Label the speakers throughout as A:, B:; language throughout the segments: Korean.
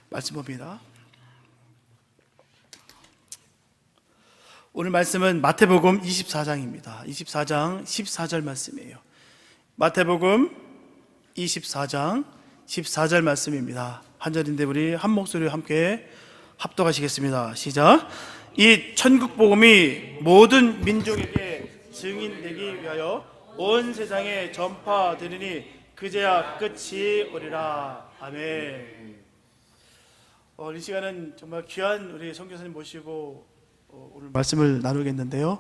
A: 말씀 봅니다. 오늘 말씀은 마태복음 24장입니다. 24장 14절 말씀이에요. 마태복음 24장 14절 말씀입니다. 한 절인데 우리 한 목소리로 함께 합독하시겠습니다. 시작. 이 천국 복음이 모든 민족에게 증인되기 위하여 온 세상에 전파되리니 그제야 끝이 오리라. 아멘. 이 시간은 정말 귀한 우리 선교사님 모시고 오늘 말씀을 나누겠는데요.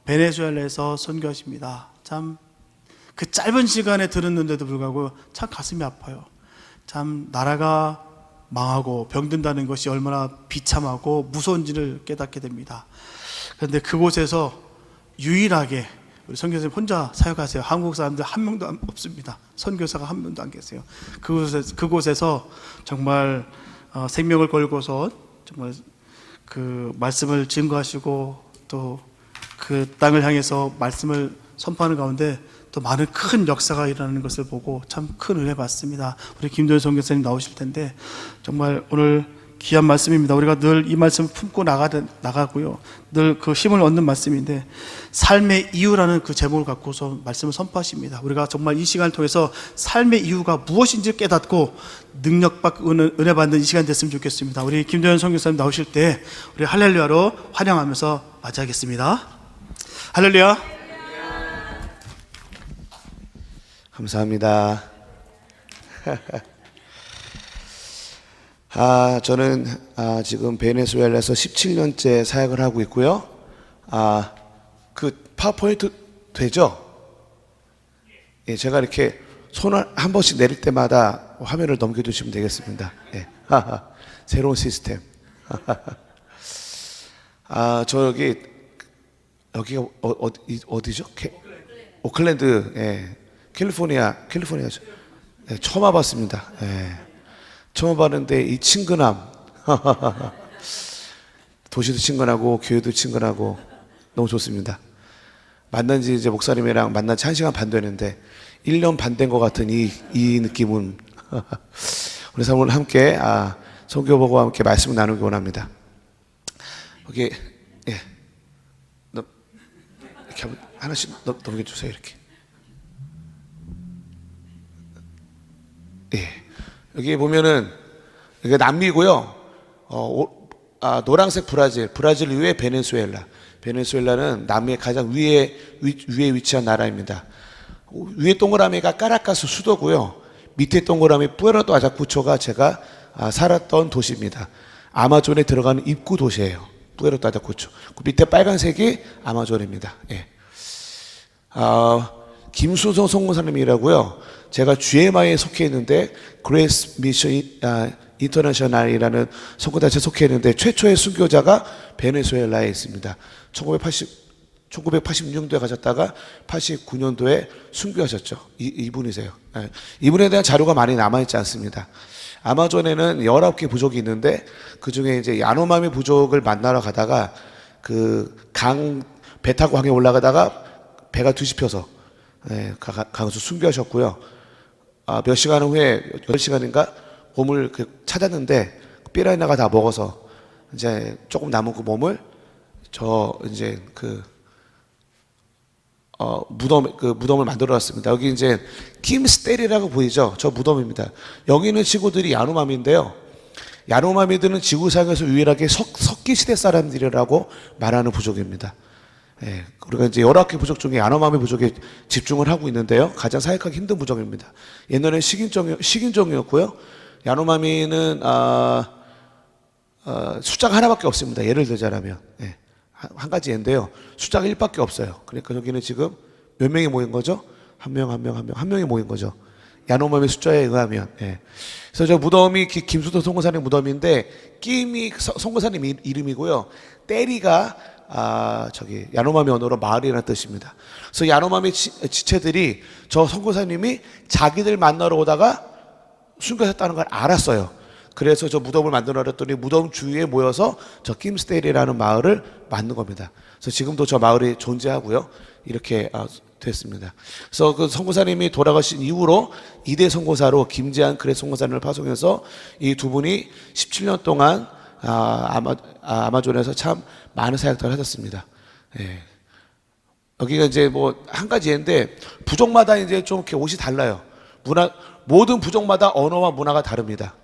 A: 베네수엘라에서 선교하십니다. 참 그 짧은 시간에 들었는데도 불구하고 참 가슴이 아파요. 참 나라가 망하고 병든다는 것이 얼마나 비참하고 무서운지를 깨닫게 됩니다. 그런데 그곳에서 유일하게 우리 선교사님 혼자 사역하세요. 한국 사람들 한 명도 없습니다. 선교사가 한 명도 안 계세요. 그곳에서 정말 생명을 걸고서 정말 그 말씀을 증거하시고 또 그 땅을 향해서 말씀을 선포하는 가운데 또 많은 큰 역사가 일어나는 것을 보고 참 큰 은혜 받습니다. 우리 김도현 선교사님 나오실 텐데 정말 오늘 귀한 말씀입니다. 우리가 늘 이 말씀을 품고 나가고요. 늘 그 힘을 얻는 말씀인데 삶의 이유라는 그 제목을 갖고서 말씀을 선포하십니다. 우리가 정말 이 시간을 통해서 삶의 이유가 무엇인지 깨닫고 능력받고 은혜 받는 이 시간 됐으면 좋겠습니다. 우리 김도현 선교사님 나오실 때 우리 할렐루야로 환영하면서 맞이하겠습니다. 할렐루야.
B: 감사합니다. 저는 지금 베네수엘라에서 17년째 사역을 하고 있고요. 그 파워포인트 되죠? 예, 제가 이렇게 손을 한 번씩 내릴 때마다 화면을 넘겨주시면 되겠습니다. 예. 새로운 시스템. 여기가 어디죠? 오클랜드, 예. 캘리포니아죠. 예, 처음 와봤습니다. 예. 처음 와봤는데 이 친근함. 도시도 친근하고 교회도 친근하고 너무 좋습니다. 만난 지 이제 목사님이랑 만난 지 1시간 반 되는데 1년 반 된 것 같은 이 느낌은 그래서 오늘 함께 선교보고와 함께 말씀을 나누기 원합니다. 여기 예. 이렇게 하나씩 넘겨주세요. 이렇게. 예. 여기 보면은 이게 남미고요. 노란색 브라질 위에 베네수엘라. 베네수엘라는 남미의 가장 위에 위치한 나라입니다. 위에 동그라미가 까라카스 수도고요. 밑에 동그라미 뿌에르토 아자쿠초가 제가 살았던 도시입니다. 아마존에 들어가는 입구 도시예요. 뿌에르토 아자쿠초. 그 밑에 빨간색이 아마존입니다. 예. 김수성 선교사님이라고요. 제가 GMI에 속해 있는데 그레이스 미션 인터내셔널이라는 선교단체에 속해 있는데 최초의 순교자가 베네수엘라에 있습니다. 1986년도에 가셨다가 89년도에 순교하셨죠. 이분이세요. 네. 이분에 대한 자료가 많이 남아있지 않습니다. 아마존에는 19개 부족이 있는데 그 중에 이제 야노마미 부족을 만나러 가다가 배 타고 강에 올라가다가 배가 뒤집혀서 가서 순교하셨고요. 몇 시간 후에 10시간인가 몸을 찾았는데 삐라이나가 다 먹어서 이제 조금 남은 그 몸을 이제 무덤을 만들어 놨습니다. 여기 이제 김스테리라고 보이죠? 저 무덤입니다. 여기 있는 친구들이 야노마미인데요. 야노마미들은 지구상에서 유일하게 석기 시대 사람들이라고 말하는 부족입니다. 예, 우리가 이제 19개 부족 중에 야노마미 부족에 집중을 하고 있는데요. 가장 사역하기 힘든 부족입니다. 옛날에는 식인종이었고요. 야노마미는 숫자가 하나밖에 없습니다. 예를 들자면 예, 한 가지 예인데요. 숫자가 1밖에 없어요. 그러니까 여기는 지금 몇 명이 모인 거죠? 한 명이 모인 거죠. 야노마미 숫자에 의하면. 예. 그래서 저 무덤이 김수도 선교사님 무덤인데 끼임이 선교사님 이름이고요. 때리가 야노마미 언어로 마을이라는 뜻입니다. 그래서 야노마미 지체들이 저 선교사님이 자기들 만나러 오다가 순교하셨다는 걸 알았어요. 그래서 저 무덤을 만들어놨더니 무덤 주위에 모여서 저 김스테일이라는 마을을 만든 겁니다. 그래서 지금도 저 마을이 존재하고요. 이렇게 됐습니다. 그래서 그 선교사님이 돌아가신 이후로 2대 선교사로 김재한 그레 선교사님을 파송해서 이 두 분이 17년 동안 아마존에서 참 많은 사역들을 하셨습니다. 예. 여기가 이제 뭐 한 가지 예인데 부족마다 이제 좀 이렇게 옷이 달라요. 모든 부족마다 언어와 문화가 다릅니다.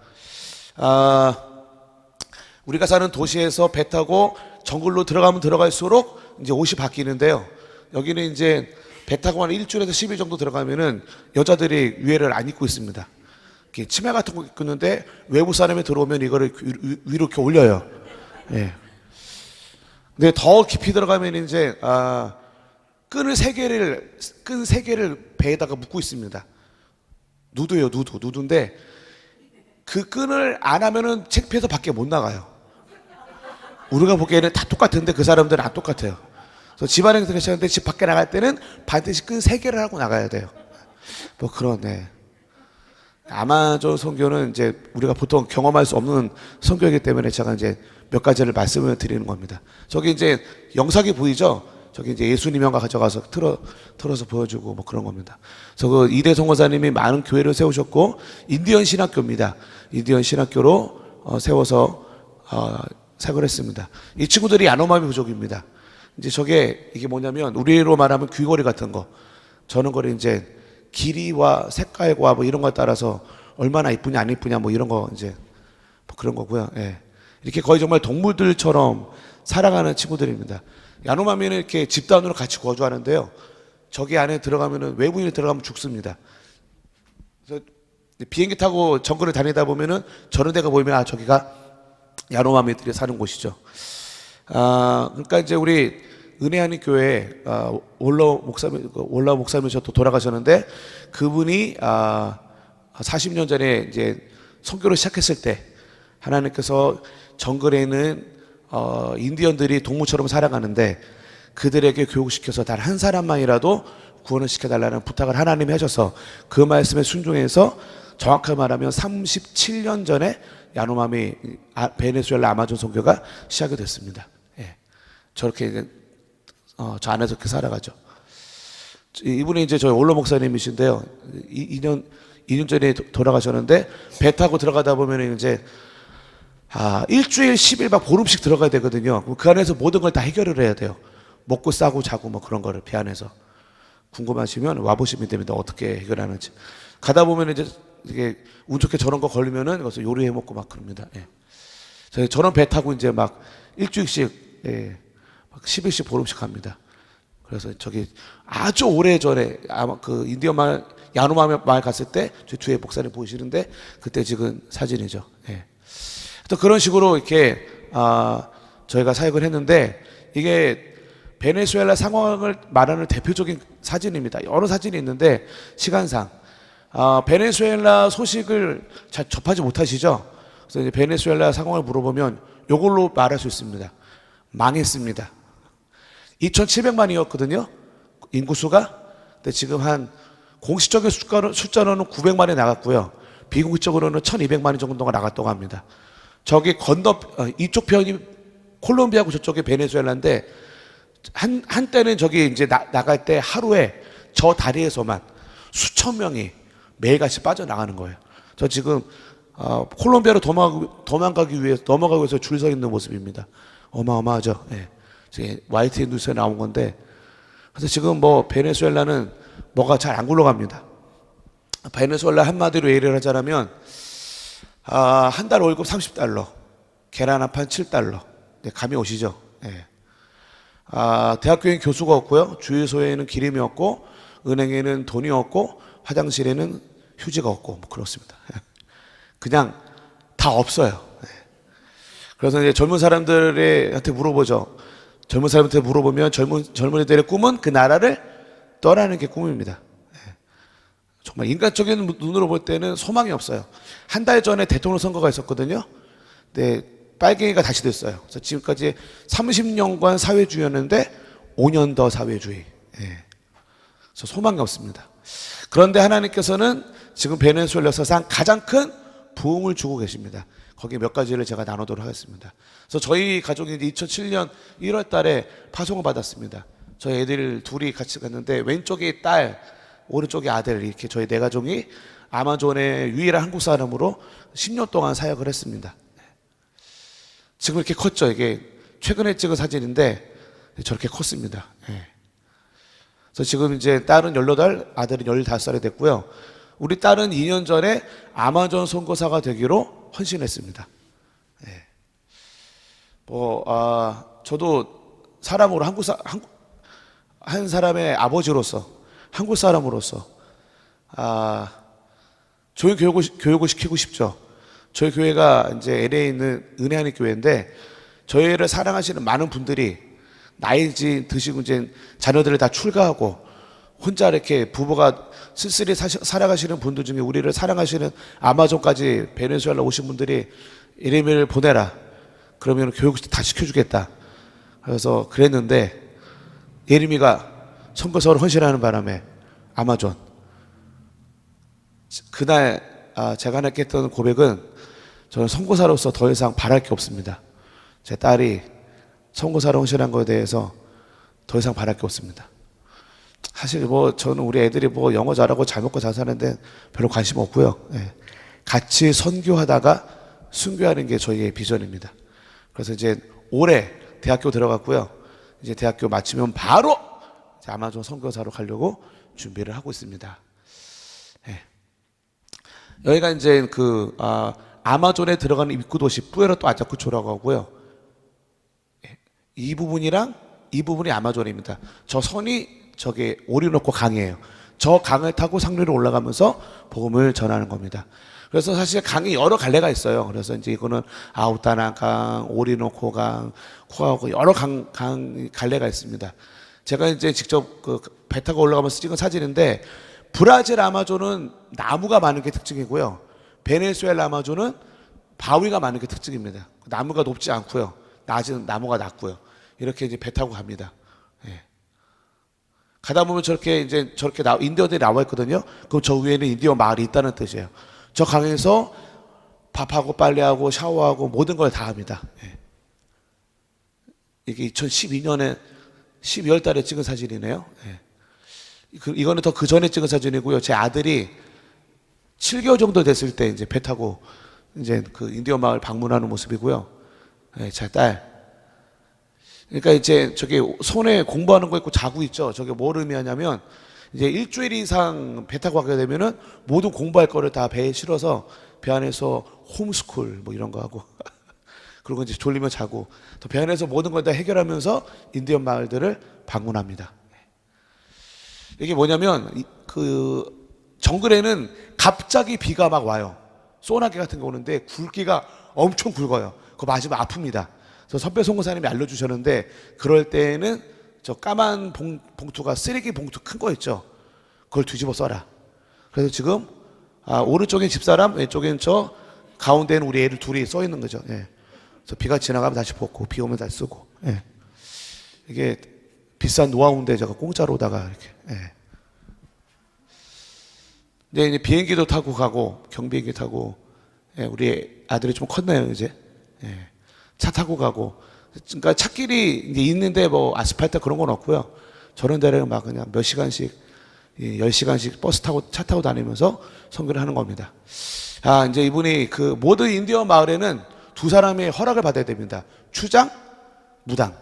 B: 우리가 사는 도시에서 배 타고 정글로 들어가면 들어갈수록 이제 옷이 바뀌는데요. 여기는 이제 배 타고 한 일주일에서 10일 정도 들어가면은 여자들이 위에를 안 입고 있습니다. 이렇게 치마 같은 거 입고 있는데 외부 사람이 들어오면 이거를 위로 이렇게 올려요. 예. 근데 더 깊이 들어가면 이제 끈 세 개를 배에다가 묶고 있습니다. 누드예요, 누드인데 그 끈을 안 하면은 창피해서 밖에 못 나가요. 우리가 보기에는 다 똑같은데 그 사람들은 안 똑같아요. 그래서 집안에서 괜찮은데 집 밖에 나갈 때는 반드시 끈 3개를 하고 나가야 돼요. 뭐 그러네. 아마존 선교는 이제 우리가 보통 경험할 수 없는 선교이기 때문에 제가 이제 몇 가지를 말씀을 드리는 겁니다. 저기 이제 영상이 보이죠? 저기 이제 예수님 형과 가져가서 틀어서 보여주고 뭐 그런 겁니다. 그래서 그 이대 선교사님이 많은 교회를 세우셨고 인디언 신학교입니다. 인디언 신학교로 세워서 사역을 했습니다. 이 친구들이 야노마미 부족입니다. 이제 이게 뭐냐면 우리로 말하면 귀걸이 같은 거. 저는 거를 이제 길이와 색깔과 뭐 이런 거에 따라서 얼마나 이쁘냐 안 이쁘냐 뭐 이런 거 이제 뭐 그런 거고요. 예. 이렇게 거의 정말 동물들처럼 살아가는 친구들입니다. 야노마미는 이렇게 집단으로 같이 거주하는데요. 저기 안에 들어가면은 외부인이 들어가면 죽습니다. 그래서 비행기 타고 정글을 다니다 보면은 저런 데가 보이면 저기가 야노마미들이 사는 곳이죠. 그러니까 이제 우리 은혜하는 교회 올라 목사님이 또 돌아가셨는데 그분이 40년 전에 이제 선교를 시작했을 때 하나님께서 정글에 있는 인디언들이 동물처럼 살아가는데 그들에게 교육시켜서 단 한 사람만이라도 구원을 시켜달라는 부탁을 하나님이 하셔서 그 말씀에 순종해서 정확하게 말하면 37년 전에 야노마미 베네수엘라 아마존 선교가 시작이 됐습니다. 예. 저렇게 이제 저 안에서 그렇게 살아가죠. 이분이 이제 저희 올로 목사님이신데요. 2년 전에 돌아가셨는데 배 타고 들어가다 보면 이제 일주일 10일 막 보름씩 들어가야 되거든요. 그 안에서 모든 걸 다 해결을 해야 돼요. 먹고 싸고 자고 뭐 그런 거를 배 안에서. 궁금하시면 와보시면 됩니다. 어떻게 해결하는지. 가다 보면 이제 이게 운 좋게 저런 거 걸리면은 거기서 요리해 먹고 막 그럽니다. 예. 저런 배 타고 이제 막 일주일씩, 막 10일씩 보름씩 갑니다. 그래서 저기 아주 오래 전에 아마 그 인디언 마을, 야노마을 마을 갔을 때 저 뒤에 목사님 보이시는데 그때 찍은 사진이죠. 예. 또 그런 식으로 이렇게 저희가 사역을 했는데 이게 베네수엘라 상황을 말하는 대표적인 사진입니다. 여러 사진이 있는데 시간상 베네수엘라 소식을 잘 접하지 못하시죠? 그래서 이제 베네수엘라 상황을 물어보면 이걸로 말할 수 있습니다. 망했습니다. 2,700만이었거든요. 인구수가. 근데 지금 한 공식적인 숫자로는 900만이 나갔고요. 비공식적으로는 1,200만이 정도가 나갔다고 합니다. 저기 이쪽 편이 콜롬비아고 저쪽이 베네수엘라인데 한때는 저기 이제 나갈 때 하루에 저 다리에서만 수천 명이 매일같이 빠져나가는 거예요. 저 지금 콜롬비아로 넘어가기 위해서 줄 서 있는 모습입니다. 어마어마하죠. 예. YTN 뉴스에 나온 건데 그래서 지금 뭐 베네수엘라는 뭐가 잘 안 굴러갑니다. 베네수엘라 한마디로 예를 하자면 한 달 월급 $30, 계란 한 판 $7. 네, 감이 오시죠? 예. 대학교에는 교수가 없고요. 주유소에는 기름이 없고, 은행에는 돈이 없고, 화장실에는 휴지가 없고, 뭐 그렇습니다. 그냥 다 없어요. 예. 그래서 이제 젊은 사람들한테 물어보죠. 젊은 사람한테 물어보면 젊은이들의 꿈은 그 나라를 떠나는 게 꿈입니다. 예. 정말 인간적인 눈으로 볼 때는 소망이 없어요. 한 달 전에 대통령 선거가 있었거든요. 네, 빨갱이가 다시 됐어요. 그래서 지금까지 30년간 사회주의였는데 5년 더 사회주의. 예. 그래서 소망이 없습니다. 그런데 하나님께서는 지금 베네수엘라 역사상 가장 큰 부흥을 주고 계십니다. 거기 몇 가지를 제가 나누도록 하겠습니다. 그래서 저희 가족이 2007년 1월 달에 파송을 받았습니다. 저희 애들 둘이 같이 갔는데 왼쪽이 딸, 오른쪽이 아들 이렇게 저희 네 가족이 아마존의 유일한 한국 사람으로 10년 동안 사역을 했습니다. 지금 이렇게 컸죠. 이게 최근에 찍은 사진인데 저렇게 컸습니다. 예. 그래서 지금 이제 딸은 18, 아들은 15살이 됐고요. 우리 딸은 2년 전에 아마존 선교사가 되기로 헌신했습니다. 예. 저도 사람으로 한 사람의 아버지로서, 한국 사람으로서, 좋은 교육을 시키고 싶죠. 저희 교회가 이제 LA에 있는 은혜하는 교회인데, 저희를 사랑하시는 많은 분들이 나이 드시고 이제 자녀들을 다 출가하고, 혼자 이렇게 부부가 쓸쓸히 살아가시는 분들 중에 우리를 사랑하시는 아마존까지 베네수엘라 오신 분들이 예레미야를 보내라. 그러면 교육 다 시켜주겠다. 그래서 그랬는데, 예레미야가 선교사로 헌신하는 바람에 아마존. 그날 제가 하나님께 했던 고백은 저는 선교사로서 더 이상 바랄 게 없습니다. 제 딸이 선교사로 헌신한 것에 대해서 더 이상 바랄 게 없습니다. 사실 저는 우리 애들이 영어 잘하고 잘 먹고 잘 사는데 별로 관심 없고요. 예. 같이 선교하다가 순교하는 게 저희의 비전입니다. 그래서 이제 올해 대학교 들어갔고요. 이제 대학교 마치면 바로 아마존 선교사로 가려고 준비를 하고 있습니다. 예. 여기가 이제 아마존에 들어가는 입구 도시 뿌에르토 아자쿠초라고 하고요. 예. 이 부분이 아마존입니다. 저 선이 저게 오리노코 강이에요. 저 강을 타고 상류로 올라가면서 복음을 전하는 겁니다. 그래서 사실 강이 여러 갈래가 있어요. 그래서 이제 이거는 아우타나 강, 오리노코 강, 코하고 여러 강 갈래가 있습니다. 제가 이제 직접 배 타고 올라가면서 찍은 사진인데, 브라질 아마존은 나무가 많은 게 특징이고요. 베네수엘라 아마존은 바위가 많은 게 특징입니다. 나무가 높지 않고요. 나무가 낮고요. 이렇게 이제 배 타고 갑니다. 예. 가다 보면 저렇게 인디언들이 나와 있거든요. 그럼 저 위에는 인디언 마을이 있다는 뜻이에요. 저 강에서 밥하고 빨래하고 샤워하고 모든 걸 다 합니다. 예. 이게 2012년에 12월 달에 찍은 사진이네요. 예. 이거는 더 그 전에 찍은 사진이고요. 제 아들이 7개월 정도 됐을 때 이제 배 타고 이제 그 인디언 마을 방문하는 모습이고요. 예, 제 딸. 그러니까 이제 저기 손에 공부하는 거 있고 자고 있죠. 저게 뭘 의미하냐면, 이제 일주일 이상 배 타고 가게 되면은 모든 공부할 거를 다 배에 실어서 배 안에서 홈스쿨 이런 거 하고 그리고 이제 졸리면 자고 또 배 안에서 모든 걸 다 해결하면서 인디언 마을들을 방문합니다. 이게 뭐냐면 정글에는 갑자기 비가 막 와요. 소나기 같은 거 오는데 굵기가 엄청 굵어요. 그거 맞으면 아픕니다. 그래서 선배 선교사님이 알려주셨는데, 그럴 때에는 저 까만 봉투가 쓰레기 봉투 큰 거 있죠. 그걸 뒤집어 써라. 그래서 지금 오른쪽엔 집사람, 왼쪽엔 저, 가운데는 우리 애들 둘이 써 있는 거죠. 예. 그래서 비가 지나가면 다시 벗고, 비 오면 다시 쓰고. 예. 이게 비싼 노하우인데 제가 공짜로 오다가 이렇게. 예. 이제 비행기도 타고 가고, 경비행기 타고. 예. 우리 아들이 좀 컸나요 이제? 예. 차 타고 가고. 그러니까 찻길이 이제 있는데 아스팔트 그런 건 없고요. 저런 데를 막 그냥 몇 시간씩, 10시간씩 버스 타고 차 타고 다니면서 선교를 하는 겁니다. 이제 이분이 모든 인디언 마을에는 두 사람의 허락을 받아야 됩니다. 추장, 무당.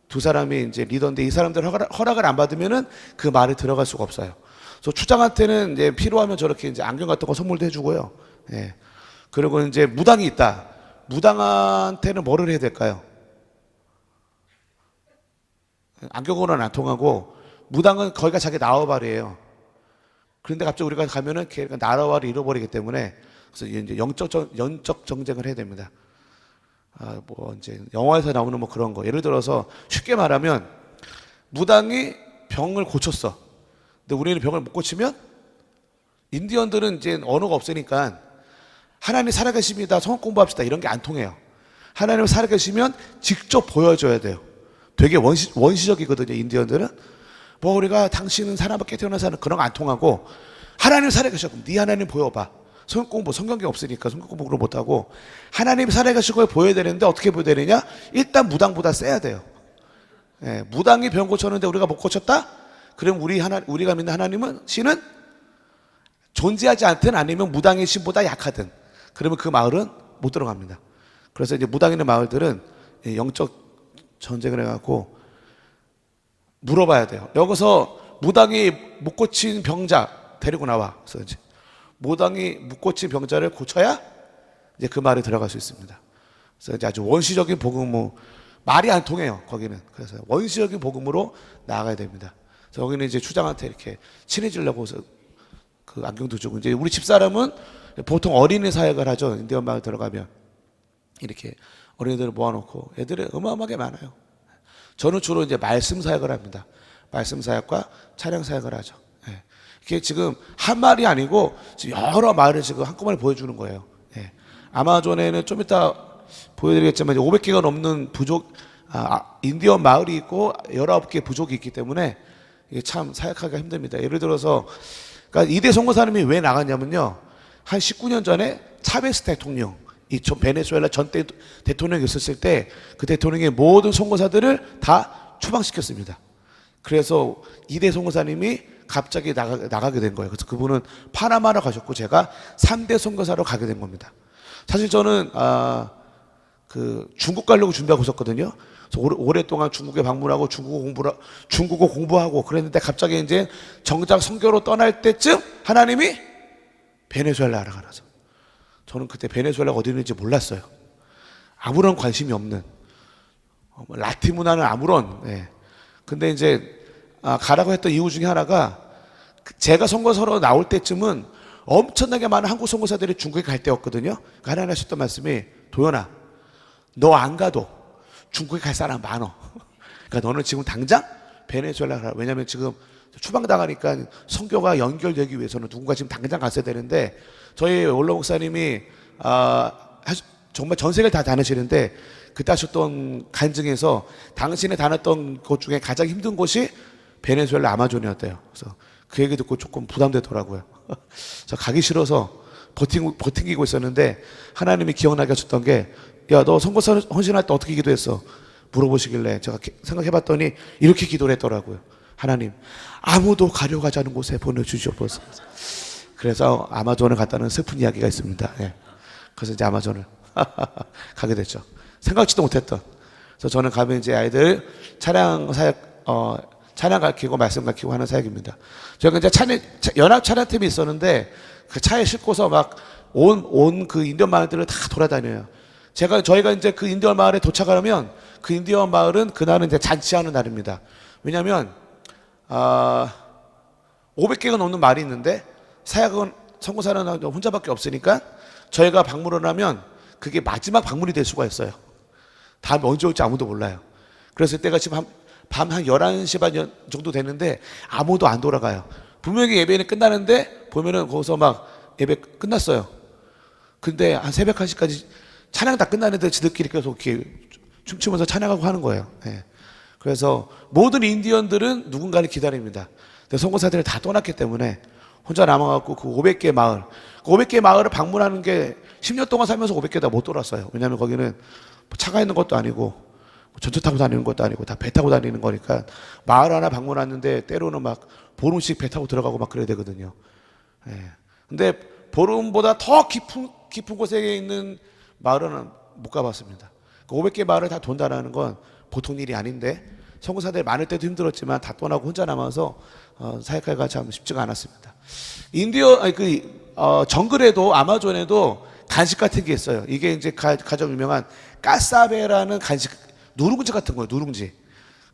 B: 두 사람이 이제 리더인데, 이 사람들 허락을 안 받으면은 그 마을에 들어갈 수가 없어요. 그래서 추장한테는 이제 필요하면 저렇게 이제 안경 같은 거 선물도 해주고요. 예. 그리고 이제 무당이 있다. 무당한테는 뭐를 해야 될까요? 안경으로는 안 통하고, 무당은 거기가 자기 나와바리예요. 그런데 갑자기 우리가 가면은 걔가 나라와를 잃어버리기 때문에, 그래서 이제 영적 정쟁을 해야 됩니다. 이제 영화에서 나오는 그런 거. 예를 들어서 쉽게 말하면, 무당이 병을 고쳤어. 근데 우리는 병을 못 고치면, 인디언들은 이제 언어가 없으니까 하나님 살아계십니다, 성경 공부합시다 이런 게 안 통해요. 하나님 살아계시면 직접 보여줘야 돼요. 되게 원시적이거든요. 인디언들은 우리가 당신은 사람밖에 태어나서 그런 거 안 통하고, 하나님 살아계셔. 네 하나님 보여봐. 성경 공부, 성경이 없으니까 성경 공부를 못하고, 하나님 살아계신 걸 보여야 되는데 어떻게 보여야 되느냐? 일단 무당보다 세야 돼요. 예, 무당이 병 고쳤는데 우리가 못 고쳤다? 그럼 우리가 믿는 하나님은 신은 존재하지 않든 아니면 무당의 신보다 약하든 그러면 그 마을은 못 들어갑니다. 그래서 이제 무당 있는 마을들은 영적 전쟁을 해갖고 물어봐야 돼요. 여기서 무당이 못 고친 병자 데리고 나와. 그래서 이제 무당이 못 고친 병자를 고쳐야 이제 그 마을에 들어갈 수 있습니다. 그래서 이제 아주 원시적인 복음, 말이 안 통해요, 거기는. 그래서 원시적인 복음으로 나아가야 됩니다. 그래서 여기는 이제 추장한테 이렇게 친해지려고 해서 그 안경도 주고, 이제 우리 집사람은 보통 어린이 사역을 하죠. 인디언 마을 들어가면. 이렇게 어린이들을 모아놓고 애들이 어마어마하게 많아요. 저는 주로 이제 말씀 사역을 합니다. 말씀 사역과 찬양 사역을 하죠. 예. 이게 지금 한 마을이 아니고 지금 여러 마을을 지금 한꺼번에 보여주는 거예요. 예. 아마존에는 좀 이따 보여드리겠지만 500개가 넘는 인디언 마을이 있고 19개 부족이 있기 때문에 이게 참 사역하기가 힘듭니다. 예를 들어서 그러니까 이대 선교사님이 왜 나갔냐면요, 한 19년 전에 차베스 대통령, 이 베네수엘라 전 대통령이 있었을 때 그 대통령의 모든 선교사들을 다 추방시켰습니다. 그래서 이대 선교사님이 갑자기 나가게 된 거예요. 그래서 그분은 파나마로 가셨고 제가 3대 선교사로 가게 된 겁니다. 사실 저는 그 중국 가려고 준비하고 있었거든요. 그래서 오랫동안 중국에 방문하고 중국어 공부하고 그랬는데 갑자기 이제 정작 선교로 떠날 때쯤 하나님이 베네수엘라를 가라서, 저는 그때 베네수엘라가 어디 있는지 몰랐어요. 아무런 관심이 없는, 라틴 문화는 아무런. 예. 근데 이제 가라고 했던 이유 중에 하나가 제가 선교사로 나올 때쯤은 엄청나게 많은 한국 선교사들이 중국에 갈 때였거든요. 그러니까 하나님 하셨던 말씀이, 도연아, 너 안 가도 중국에 갈 사람 많어. 그러니까 너는 지금 당장 베네수엘라 가라. 왜냐하면 지금 추방당하니까 선교가 연결되기 위해서는 누군가 지금 당장 갔어야 되는데, 저희 원로 목사님이 정말 전 세계를 다 다니시는데 그때 하셨던 간증에서 당신이 다녔던 곳 중에 가장 힘든 곳이 베네수엘라 아마존이었대요. 그래서 그 얘기 듣고 조금 부담되더라고요. 저 가기 싫어서 버티고 있었는데 하나님이 기억나게 하셨던 게, 야, 너 선교사 헌신할 때 어떻게 기도했어? 물어보시길래 제가 생각해봤더니 이렇게 기도를 했더라고요. 하나님, 아무도 가려고 하지 않은 곳에 보내주시옵소서. 그래서 아마존을 갔다는 슬픈 이야기가 있습니다. 예. 그래서 이제 아마존을 가게 됐죠. 생각지도 못했던. 그래서 저는 가면 이제 아이들 찬양 사역, 찬양 가르치고 말씀 가르치고 하는 사역입니다. 저희가 이제 연합 찬양팀이 있었는데 그 차에 싣고서 막 온 그 인디언 마을들을 다 돌아다녀요. 저희가 이제 그 인디언 마을에 도착하면 그 인디언 마을은 그날은 이제 잔치하는 날입니다. 왜냐면 500개가 넘는 마을이 있는데 사역은 선교사는 혼자밖에 없으니까 저희가 방문을 하면 그게 마지막 방문이 될 수가 있어요. 다음에 언제 올지 아무도 몰라요. 그래서 때가 지금 밤 한 11시 반 정도 됐는데 아무도 안 돌아가요. 분명히 예배는 끝나는데 보면은 거기서 막 예배 끝났어요. 근데 한 새벽 1시까지 찬양 다 끝나는데 지들끼리 계속 이렇게 춤추면서 찬양하고 하는 거예요. 예. 그래서 모든 인디언들은 누군가를 기다립니다. 근데 선교사들이 다 떠났기 때문에 혼자 남아갖고 그 500개 마을, 그 500개 마을을 방문하는 게 10년 동안 살면서 500개 다 못 돌았어요. 왜냐하면 거기는 차가 있는 것도 아니고 전차 타고 다니는 것도 아니고 다 배 타고 다니는 거니까 마을 하나 방문하는데 때로는 막 보름씩 배 타고 들어가고 막 그래야 되거든요. 예. 근데 보름보다 더 깊은 곳에 있는 마을은 못 가봤습니다. 그 500개 마을을 다 돈다라는 건 보통 일이 아닌데 선교사들 많을 때도 힘들었지만 다 떠나고 혼자 남아서 사역하기가 참 쉽지가 않았습니다. 정글에도 아마존에도 간식 같은 게 있어요. 이게 이제 가장 유명한 까사베라는 간식, 누룽지 같은 거예요. 누룽지.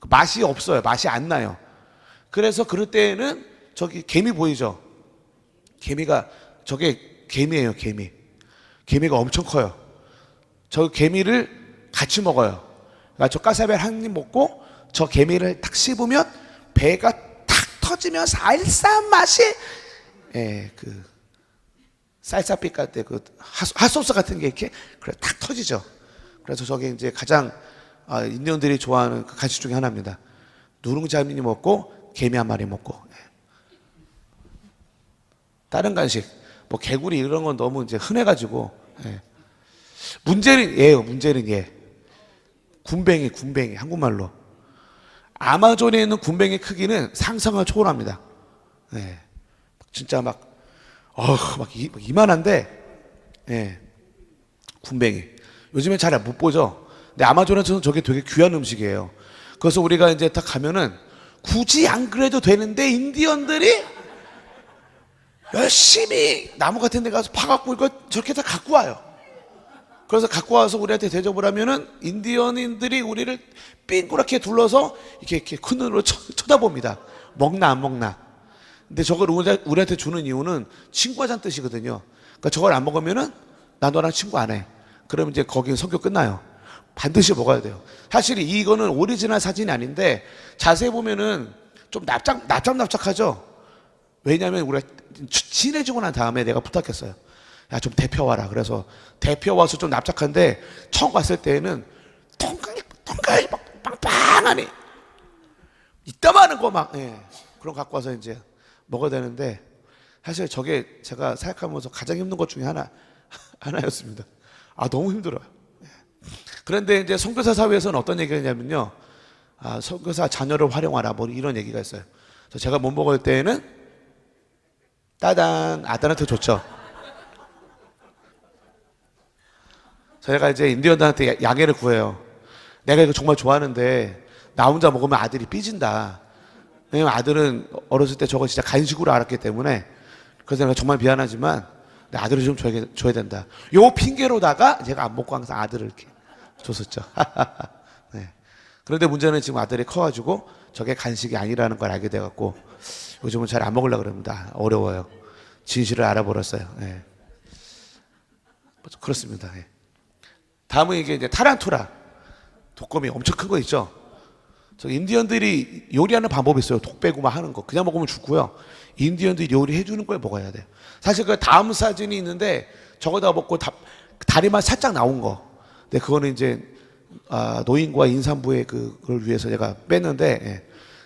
B: 맛이 없어요. 맛이 안 나요. 그래서 그럴 때는 저기 개미 보이죠? 저게 개미예요. 개미가 엄청 커요. 저 개미를 같이 먹어요. 그러니까 저 까사베를 한 입 먹고 저 개미를 탁 씹으면 배가 탁 터지면서 알싸한 맛이, 그 쌀쌀빛 같은 그 핫소스 같은 게 이렇게 그래 탁 터지죠. 그래서 저게 이제 가장 인디언들이 좋아하는 그 간식 중에 하나입니다. 누룽지 한 입 먹고 개미 한 마리 먹고. 다른 간식 뭐 개구리 이런 건 너무 이제 흔해가지고. 문제는 얘예요. 문제는 얘. 군뱅이 한국말로. 아마존에 있는 군뱅이 크기는 상상을 초월합니다. 예. 진짜 막 이만한데, 예. 군뱅이. 요즘엔 잘 못 보죠. 근데 아마존에서는 저게 되게 귀한 음식이에요. 그래서 우리가 이제 딱 가면은 굳이 안 그래도 되는데 인디언들이 열심히 나무 같은 데 가서 파갖고 이거 저렇게 다 갖고 와요. 그래서 갖고 와서 우리한테 대접을 하면은 인디언인들이 우리를 삥그랗게 둘러서 이렇게 큰 눈으로 쳐다봅니다. 먹나 안 먹나. 근데 저걸 우리한테 주는 이유는 친구하자는 뜻이거든요. 그러니까 저걸 안 먹으면은 나 너랑 친구 안 해. 그러면 이제 거기는 선교 끝나요. 반드시 먹어야 돼요. 사실 이거는 오리지널 사진이 아닌데 자세히 보면은 좀 납작하죠. 왜냐하면 우리가 친해지고 난 다음에 내가 부탁했어요. 야, 좀 데펴 와라. 그래서 데펴 와서 좀 납작한데 처음 갔을 때는 통갈 빵빵하니 이따만한 거 막, 예. 그런 거 갖고 와서 이제 먹어야 되는데 사실 저게 제가 생각하면서 가장 힘든 것 중에 하나였습니다. 너무 힘들어요. 예. 그런데 이제 선교사 사회에서는 어떤 얘기가 있냐면요. 선교사 자녀를 활용하라. 뭐 이런 얘기가 있어요. 그래서 제가 못 먹을 때에는 따단 아들한테 줬죠. 저희가 이제 인디언들한테 양해를 구해요. 내가 이거 정말 좋아하는데 나 혼자 먹으면 아들이 삐진다. 왜냐면 아들은 어렸을 때 저거 진짜 간식으로 알았기 때문에. 그래서 내가 정말 미안하지만 내 아들을 좀 줘야 된다. 요 핑계로다가 제가 안 먹고 항상 아들을 이렇게 줬었죠. 네. 그런데 문제는 지금 아들이 커가지고 저게 간식이 아니라는 걸 알게 돼갖고 요즘은 잘 안 먹으려고 그럽니다. 어려워요. 진실을 알아버렸어요. 네. 그렇습니다. 네. 다음은 이게 이제 타란투라. 독거미 엄청 큰 거 있죠. 저 인디언들이 요리하는 방법이 있어요. 독 빼고 막 하는 거. 그냥 먹으면 죽고요. 인디언들이 요리해 주는 걸 먹어야 돼요. 사실 그 다음 사진이 있는데 저거다 먹고 다리만 살짝 나온 거. 근데 그거는 이제 노인과 인산부의 그걸 위해서 제가 뺐는데, 예.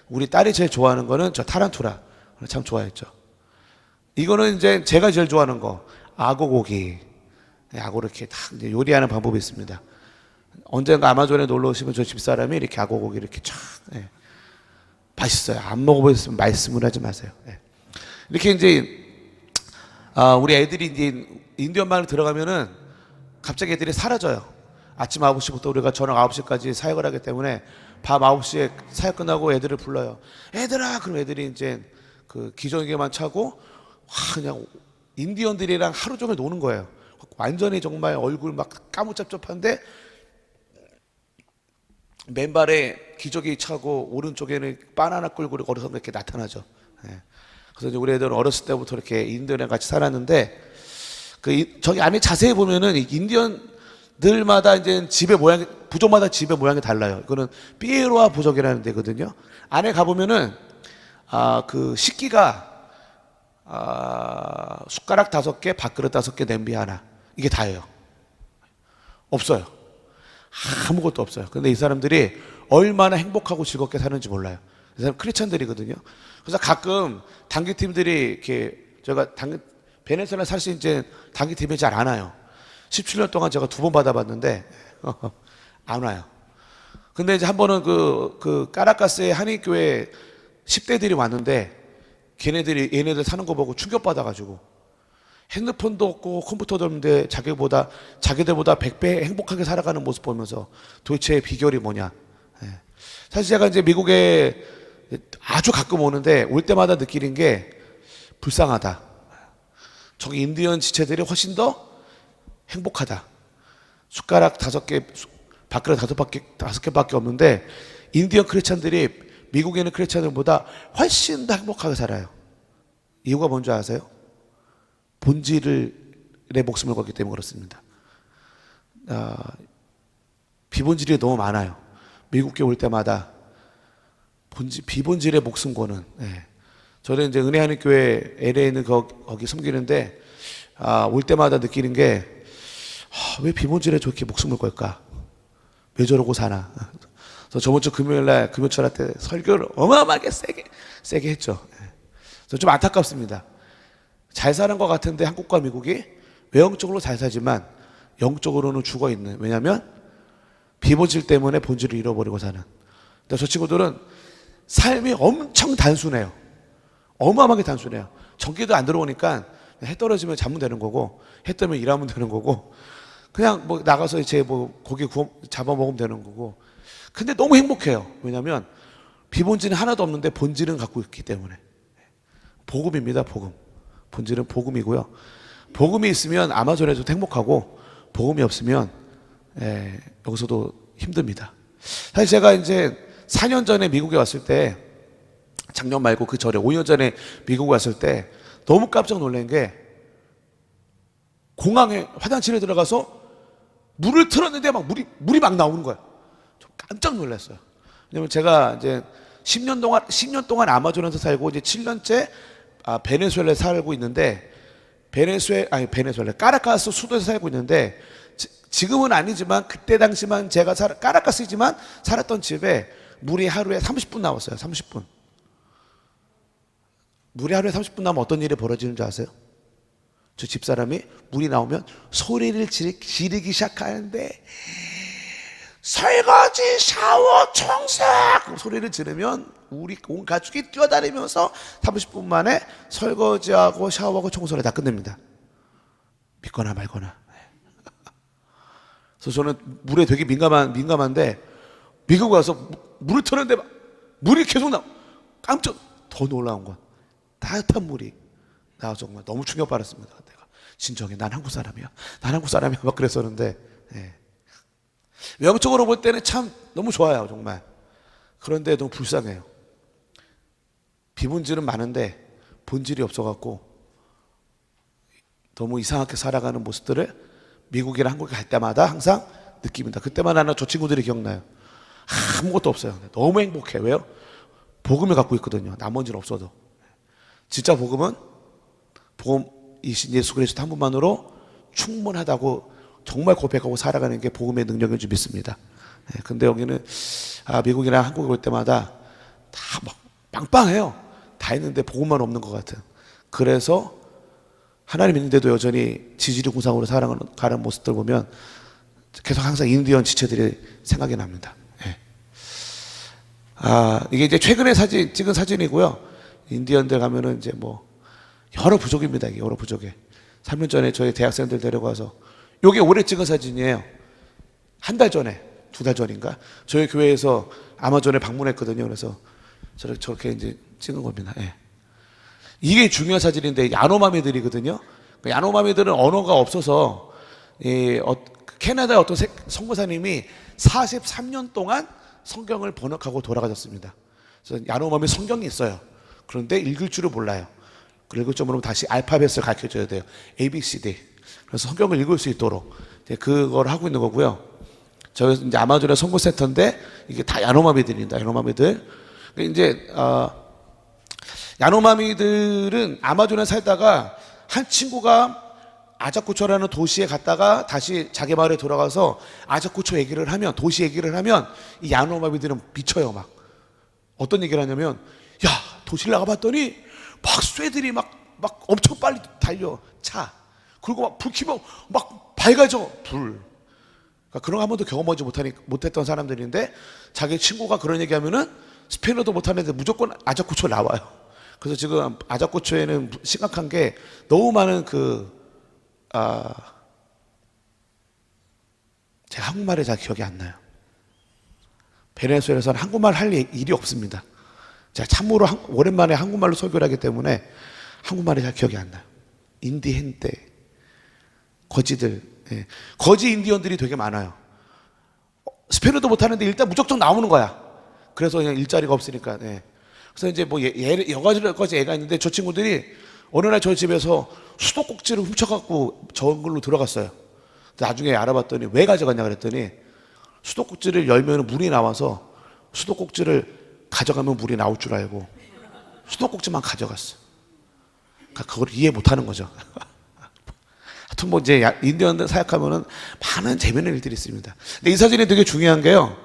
B: 우리 딸이 제일 좋아하는 거는 저 타란투라. 참 좋아했죠. 이거는 이제 제가 제일 좋아하는 거. 악어고기. 예, 악어를 이렇게 딱 이제 요리하는 방법이 있습니다. 언젠가 아마존에 놀러 오시면 저 집사람이 이렇게 악어고기 이렇게 쫙, 예. 맛있어요. 안 먹어보셨으면 말씀을 하지 마세요. 예. 이렇게 이제, 우리 애들이 이제 인디언만을 들어가면은 갑자기 애들이 사라져요. 아침 9시부터 우리가 저녁 9시까지 사역을 하기 때문에 밤 9시에 사역 끝나고 애들을 불러요. 애들아! 그럼 애들이 이제 그 기저귀만 차고, 그냥 인디언들이랑 하루 종일 노는 거예요. 완전히 정말 얼굴 막 까무잡잡한데 맨발에 기저귀 차고 오른쪽에는 바나나 끌고 걸어서 이렇게 나타나죠. 예. 그래서 이제 우리 애들은 어렸을 때부터 이렇게 인디언이랑 같이 살았는데 저기 안에 자세히 보면은 인디언들마다 이제 부족마다 집의 모양이 달라요. 이거는 피에로아 부족이라는 데거든요. 안에 가보면은 그 식기가 숟가락 5개, 밥그릇 5개, 냄비 하나. 이게 다예요. 없어요. 아무것도 없어요. 근데 이 사람들이 얼마나 행복하고 즐겁게 사는지 몰라요. 이 사람 크리스천들이거든요. 그래서 가끔 단기팀들이 이렇게 베네수엘라 살 수 이제 단기팀이 잘 안 와요. 17년 동안 제가 2번 받아봤는데 안 와요. 근데 이제 한 번은 그 까라카스의 한인교회 10대들이 왔는데 얘네들 사는 거 보고 충격받아가지고 핸드폰도 없고 컴퓨터도 없는데 자기들보다 100배 행복하게 살아가는 모습 보면서 도대체 비결이 뭐냐. 예. 사실 제가 이제 미국에 아주 가끔 오는데 올 때마다 느끼는 게 불쌍하다. 저기 인디언 지체들이 훨씬 더 행복하다. 숟가락 5개, 밥그릇 5개밖에 없는데 인디언 크리스찬들이 미국에 있는 크리스찬들보다 훨씬 더 행복하게 살아요. 이유가 뭔지 아세요? 본질의 목숨을 걸기 때문에 그렇습니다. 비본질이 너무 많아요. 미국에 올 때마다 비본질의 목숨 거는. 예. 저는 이제 은혜하는 교회 LA에 있는 거기 섬기는데 올 때마다 느끼는 게 왜 비본질에 저렇게 목숨을 걸까? 왜 저러고 사나? 그래서 저번 주 금요일날 금요철학 때 설교를 어마어마하게 세게 했죠. 예. 그래서 좀 안타깝습니다. 잘 사는 것 같은데 한국과 미국이 외형적으로 잘 살지만 영적으로는 죽어 있는. 왜냐하면 비본질 때문에 본질을 잃어버리고 사는. 근데 저 친구들은 삶이 엄청 단순해요. 어마어마하게 단순해요. 전기도 안 들어오니까 해 떨어지면 자면 되는 거고, 해 뜨면 일하면 되는 거고, 그냥 뭐 나가서 이제 뭐 고기 구워 잡아 먹으면 되는 거고. 근데 너무 행복해요. 왜냐면 비본질은 하나도 없는데 본질은 갖고 있기 때문에. 복음입니다, 복음. 본질은 복음이고요. 복음이 있으면 아마존에서도 행복하고, 복음이 없으면 여기서도 힘듭니다. 사실 제가 이제 4년 전에 미국에 왔을 때, 작년 말고 그 전에 5년 전에 미국에 왔을 때 너무 깜짝 놀란 게, 공항에 화장실에 들어가서 물을 틀었는데 막 물이 막 나오는 거야. 좀 깜짝 놀랐어요. 왜냐면 제가 이제 10년 동안 아마존에서 살고 이제 7년째 베네수엘라에 살고 있는데, 베네수엘라 까라카스 수도에서 살고 있는데, 지금은 아니지만 그때 당시만 제가 까라카스이지만 살았던 집에 물이 하루에 30분 나왔어요. 30분. 물이 하루에 30분 나오면 어떤 일이 벌어지는 줄 아세요? 저 집사람이 물이 나오면 소리를 지르기 시작하는데, 설거지, 샤워, 청소 소리를 지르면 우리 온 가족이 뛰어다니면서 30분 만에 설거지하고 샤워하고 청소를 다 끝냅니다. 믿거나 말거나. 그래서 저는 물에 되게 민감한데, 미국 와서 물을 틀었는데 물이 계속 깜짝 더 놀라운 건 따뜻한 물이 나와서 정말 너무 충격받았습니다. 내가 진정해, 난 한국 사람이야. 난 한국 사람이야. 막 그랬었는데, 외형적으로 볼 때는 참 너무 좋아요, 정말. 그런데 너무 불쌍해요. 비본질은 많은데 본질이 없어갖고 너무 이상하게 살아가는 모습들을 미국이나 한국에 갈 때마다 항상 느낍니다. 그때만 하나 저 친구들이 기억나요. 아무것도 없어요. 너무 행복해. 왜요? 복음을 갖고 있거든요. 나머지는 없어도. 진짜 복음은 복음이신 예수 그리스도 한 분만으로 충분하다고 정말 고백하고 살아가는 게 복음의 능력인 줄 믿습니다. 근데 여기는 미국이나 한국에 올 때마다 다 막 빵빵해요. 다 있는데 복음만 없는 것 같은. 그래서 하나님 있는데도 여전히 지지리 구상으로 살아가는 모습들 보면 계속 항상 인디언 지체들이 생각이 납니다. 이게 이제 최근에 찍은 사진이고요. 인디언들 가면은 이제 뭐 여러 부족입니다. 이게 여러 부족에. 3년 전에 저희 대학생들 데려가서, 요게 올해 찍은 사진이에요. 한 달 전에, 2달 전인가? 저희 교회에서 아마존에 방문했거든요. 그래서 저렇게 이제 찍은 겁니다. 이게 중요한 사진인데, 야노마미들이거든요. 야노마미들은 언어가 없어서, 캐나다의 어떤 선교사님이 43년 동안 성경을 번역하고 돌아가셨습니다. 그래서 야노마미 성경이 있어요. 그런데 읽을 줄을 몰라요. 읽을 줄 모르면 다시 알파벳을 가르쳐줘야 돼요. ABCD. 그래서 성경을 읽을 수 있도록 그걸 하고 있는 거고요. 저희 이제 아마존의 선교센터인데, 이게 다 야노마미들입니다. 야노마미들. 이제 야노마미들은 아마존에 살다가 한 친구가 아자쿠초라는 도시에 갔다가 다시 자기 마을에 돌아가서 아자쿠초 얘기를 하면, 도시 얘기를 하면 이 야노마미들은 미쳐요. 막 어떤 얘기를 하냐면, 야, 도시를 나가봤더니 막 쇠들이 막 엄청 빨리 달려, 차. 그리고 막 불 켜면 막 밝아져, 불. 그러니까 그런 거 한 번도 경험하지 못했던 사람들인데, 자기 친구가 그런 얘기하면은 스페인어도 못하는데 무조건 아자쿠초 나와요. 그래서 지금 아자쿠초에는 심각한 게, 너무 많은 제가 한국말에 잘 기억이 안 나요. 베네수엘에서는 한국말 할 일이 없습니다. 제가 참으로 오랜만에 한국말로 설교를 하기 때문에 한국말이 잘 기억이 안 나요. 인디헨테, 거지들, 거지 인디언들이 되게 많아요. 스페인어도 못하는데 일단 무조건 나오는 거야. 그래서 그냥 일자리가 없으니까. 그래서 이제 뭐 여가지 애가 있는데, 저 친구들이 어느 날 저희 집에서 수도꼭지를 훔쳐갖고 저걸로 들어갔어요. 나중에 알아봤더니 왜 가져갔냐 그랬더니, 수도꼭지를 열면 물이 나와서 수도꼭지를 가져가면 물이 나올 줄 알고 수도꼭지만 가져갔어. 그러니까 그걸 이해 못하는 거죠. 하여튼 뭐 이제 인디언들 사역하면은 많은 재미있는 일들이 있습니다. 근데 이 사진이 되게 중요한 게요,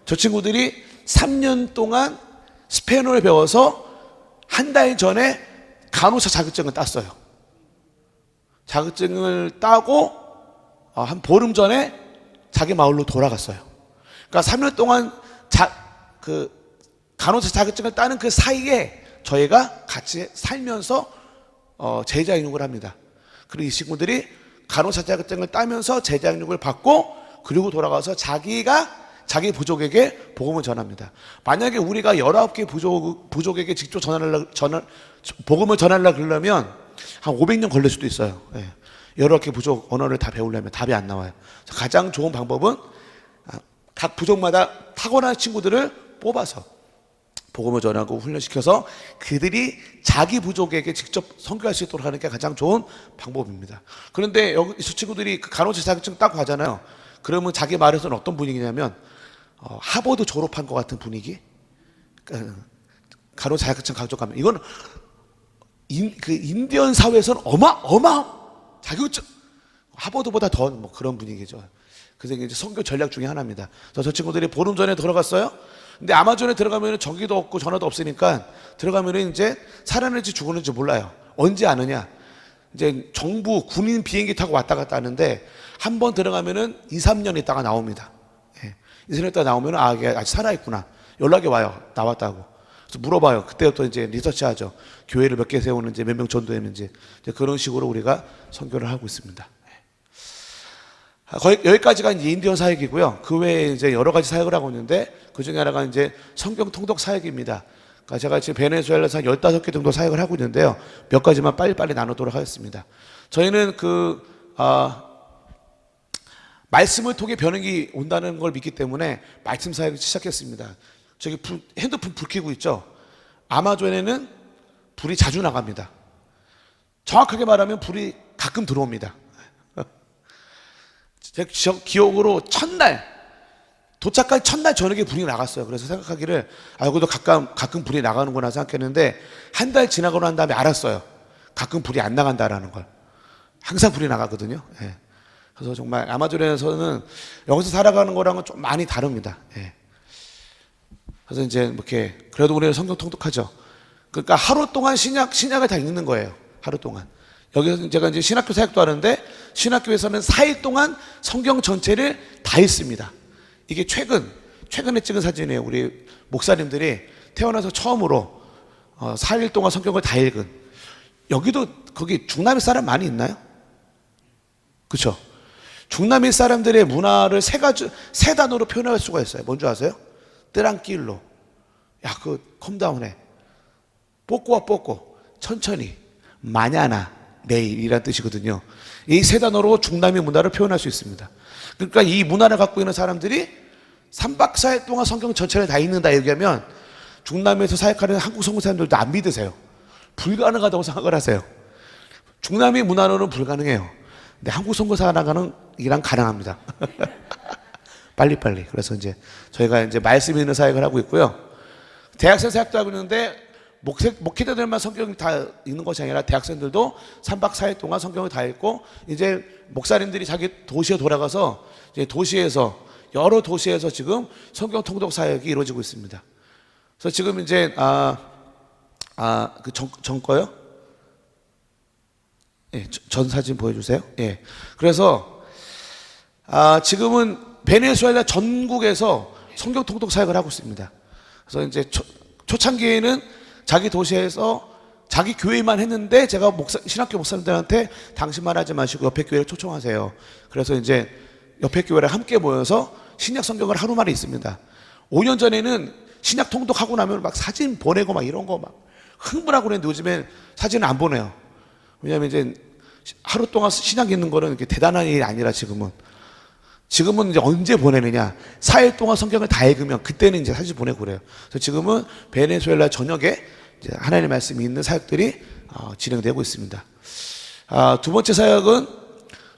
B: 저 친구들이 3년 동안 스페인어를 배워서 한 달 전에 간호사 자격증을 땄어요. 자격증을 따고 한 보름 전에 자기 마을로 돌아갔어요. 그러니까 3년 동안 간호사 자격증을 따는 그 사이에 저희가 같이 살면서 제자육을 합니다. 그리고 이 친구들이 간호사 자격증을 따면서 제자육을 받고 그리고 돌아가서 자기 부족에게 복음을 전합니다. 만약에 우리가 19개 부족에게 직접 복음을 전하려고 그러려면 한 500년 걸릴 수도 있어요. 예. 19개 부족 언어를 다 배우려면 답이 안 나와요. 가장 좋은 방법은 각 부족마다 타고난 친구들을 뽑아서 복음을 전하고 훈련시켜서 그들이 자기 부족에게 직접 선교할 수 있도록 하는 게 가장 좋은 방법입니다. 그런데 여기 이 친구들이 그 간호사 자격증 따고 가잖아요. 그러면 자기 말에서는 어떤 분위기냐면 하버드 졸업한 것 같은 분위기. 간호사 자격증 가져가면 이건 그 인디언 사회에서는 자격증 하버드보다 더 뭐 그런 분위기죠. 그래서 이제 선교 전략 중에 하나입니다. 그래서 저 친구들이 보름 전에 들어갔어요. 근데 아마존에 들어가면 전기도 없고 전화도 없으니까 들어가면 이제 살아날지 죽었는지 몰라요. 언제 아느냐? 이제 정부 군인 비행기 타고 왔다 갔다 하는데 한 번 들어가면은 2, 3년 있다가 나옵니다. 예. 2, 3년 있다가 나오면 이게 아직 살아있구나. 연락이 와요. 나왔다고. 그래서 물어봐요. 그때부터 이제 리서치하죠. 교회를 몇 개 세우는지 몇 명 전도했는지 이제 그런 식으로 우리가 선교를 하고 있습니다. 거의 여기까지가 이제 인디언 사역이고요. 그 외에 이제 여러 가지 사역을 하고 있는데 그 중에 하나가 이제 성경 통독 사역입니다. 그러니까 제가 지금 베네수엘라에서 한 15개 정도 사역을 하고 있는데요. 몇 가지만 빨리빨리 나누도록 하겠습니다. 저희는 말씀을 통해 변혁이 온다는 걸 믿기 때문에 말씀 사역을 시작했습니다. 저기 핸드폰 불 켜고 있죠. 아마존에는 불이 자주 나갑니다. 정확하게 말하면 불이 가끔 들어옵니다. 제 기억으로 도착할 첫날 저녁에 불이 나갔어요. 그래서 생각하기를 여기도 가끔 불이 나가는구나 생각했는데 한 달 지나고 난 다음에 알았어요. 가끔 불이 안 나간다라는 걸. 항상 불이 나가거든요. 예. 그래서 정말 아마존에서는 여기서 살아가는 거랑은 좀 많이 다릅니다. 예. 그래서 이제 이렇게 그래도 우리는 성경 통독하죠. 그러니까 하루 동안 신약을 다 읽는 거예요. 하루 동안. 여기서 제가 이제 신학교 사역도 하는데 신학교에서는 4일 동안 성경 전체를 다 읽습니다. 이게 최근에 찍은 사진이에요. 우리 목사님들이 태어나서 처음으로 4일 동안 성경을 다 읽은. 여기도 거기 중남미 사람 많이 있나요? 그렇죠? 중남미 사람들의 문화를 세 단어로 표현할 수가 있어요. 뭔지 아세요? 뜨랑길로. 컴다운해. 뽀꼬와 뽀꼬. 천천히. 마냐나. 내일이란 뜻이거든요. 이 세 단어로 중남미 문화를 표현할 수 있습니다. 그러니까 이 문화를 갖고 있는 사람들이 3박 4일 동안 성경 전체를 다 읽는다 얘기하면 중남미에서 사역하는 한국 선교 사람들도 안 믿으세요. 불가능하다고 생각을 하세요. 중남미 문화로는 불가능해요. 근데 한국 선교사 하나가는 이랑 가능합니다. 빨리빨리. 그래서 이제 저희가 이제 말씀 있는 사역을 하고 있고요. 대학생 사역도 하고 있는데 목회자들만 성경을 다 읽는 것이 아니라 대학생들도 3박 4일 동안 성경을 다 읽고 이제 목사님들이 자기 도시에 돌아가서 이제 여러 도시에서 지금 성경 통독 사역이 이루어지고 있습니다. 그래서 지금 이제 거요? 예, 전 사진 보여주세요. 예. 그래서 지금은 베네수엘라 전국에서 성경 통독 사역을 하고 있습니다. 그래서 이제 초창기에는 자기 도시에서 자기 교회만 했는데 제가 신학교 목사님들한테 당신만 하지 마시고 옆에 교회를 초청하세요. 그래서 이제 옆에 교회를 함께 모여서 신약 성경을 하루 만에 있습니다. 5년 전에는 신약 통독하고 나면 막 사진 보내고 막 이런 거 막 흥분하고 그랬는데 요즘엔 사진을 안 보내요. 왜냐하면 이제 하루 동안 신약 읽는 거는 이렇게 대단한 일이 아니라 지금은 이제 언제 보내느냐? 4일 동안 성경을 다 읽으면 그때는 이제 사진 보내고 그래요. 그래서 지금은 베네수엘라 전역에 이제 하나님의 말씀이 있는 사역들이 진행되고 있습니다. 두 번째 사역은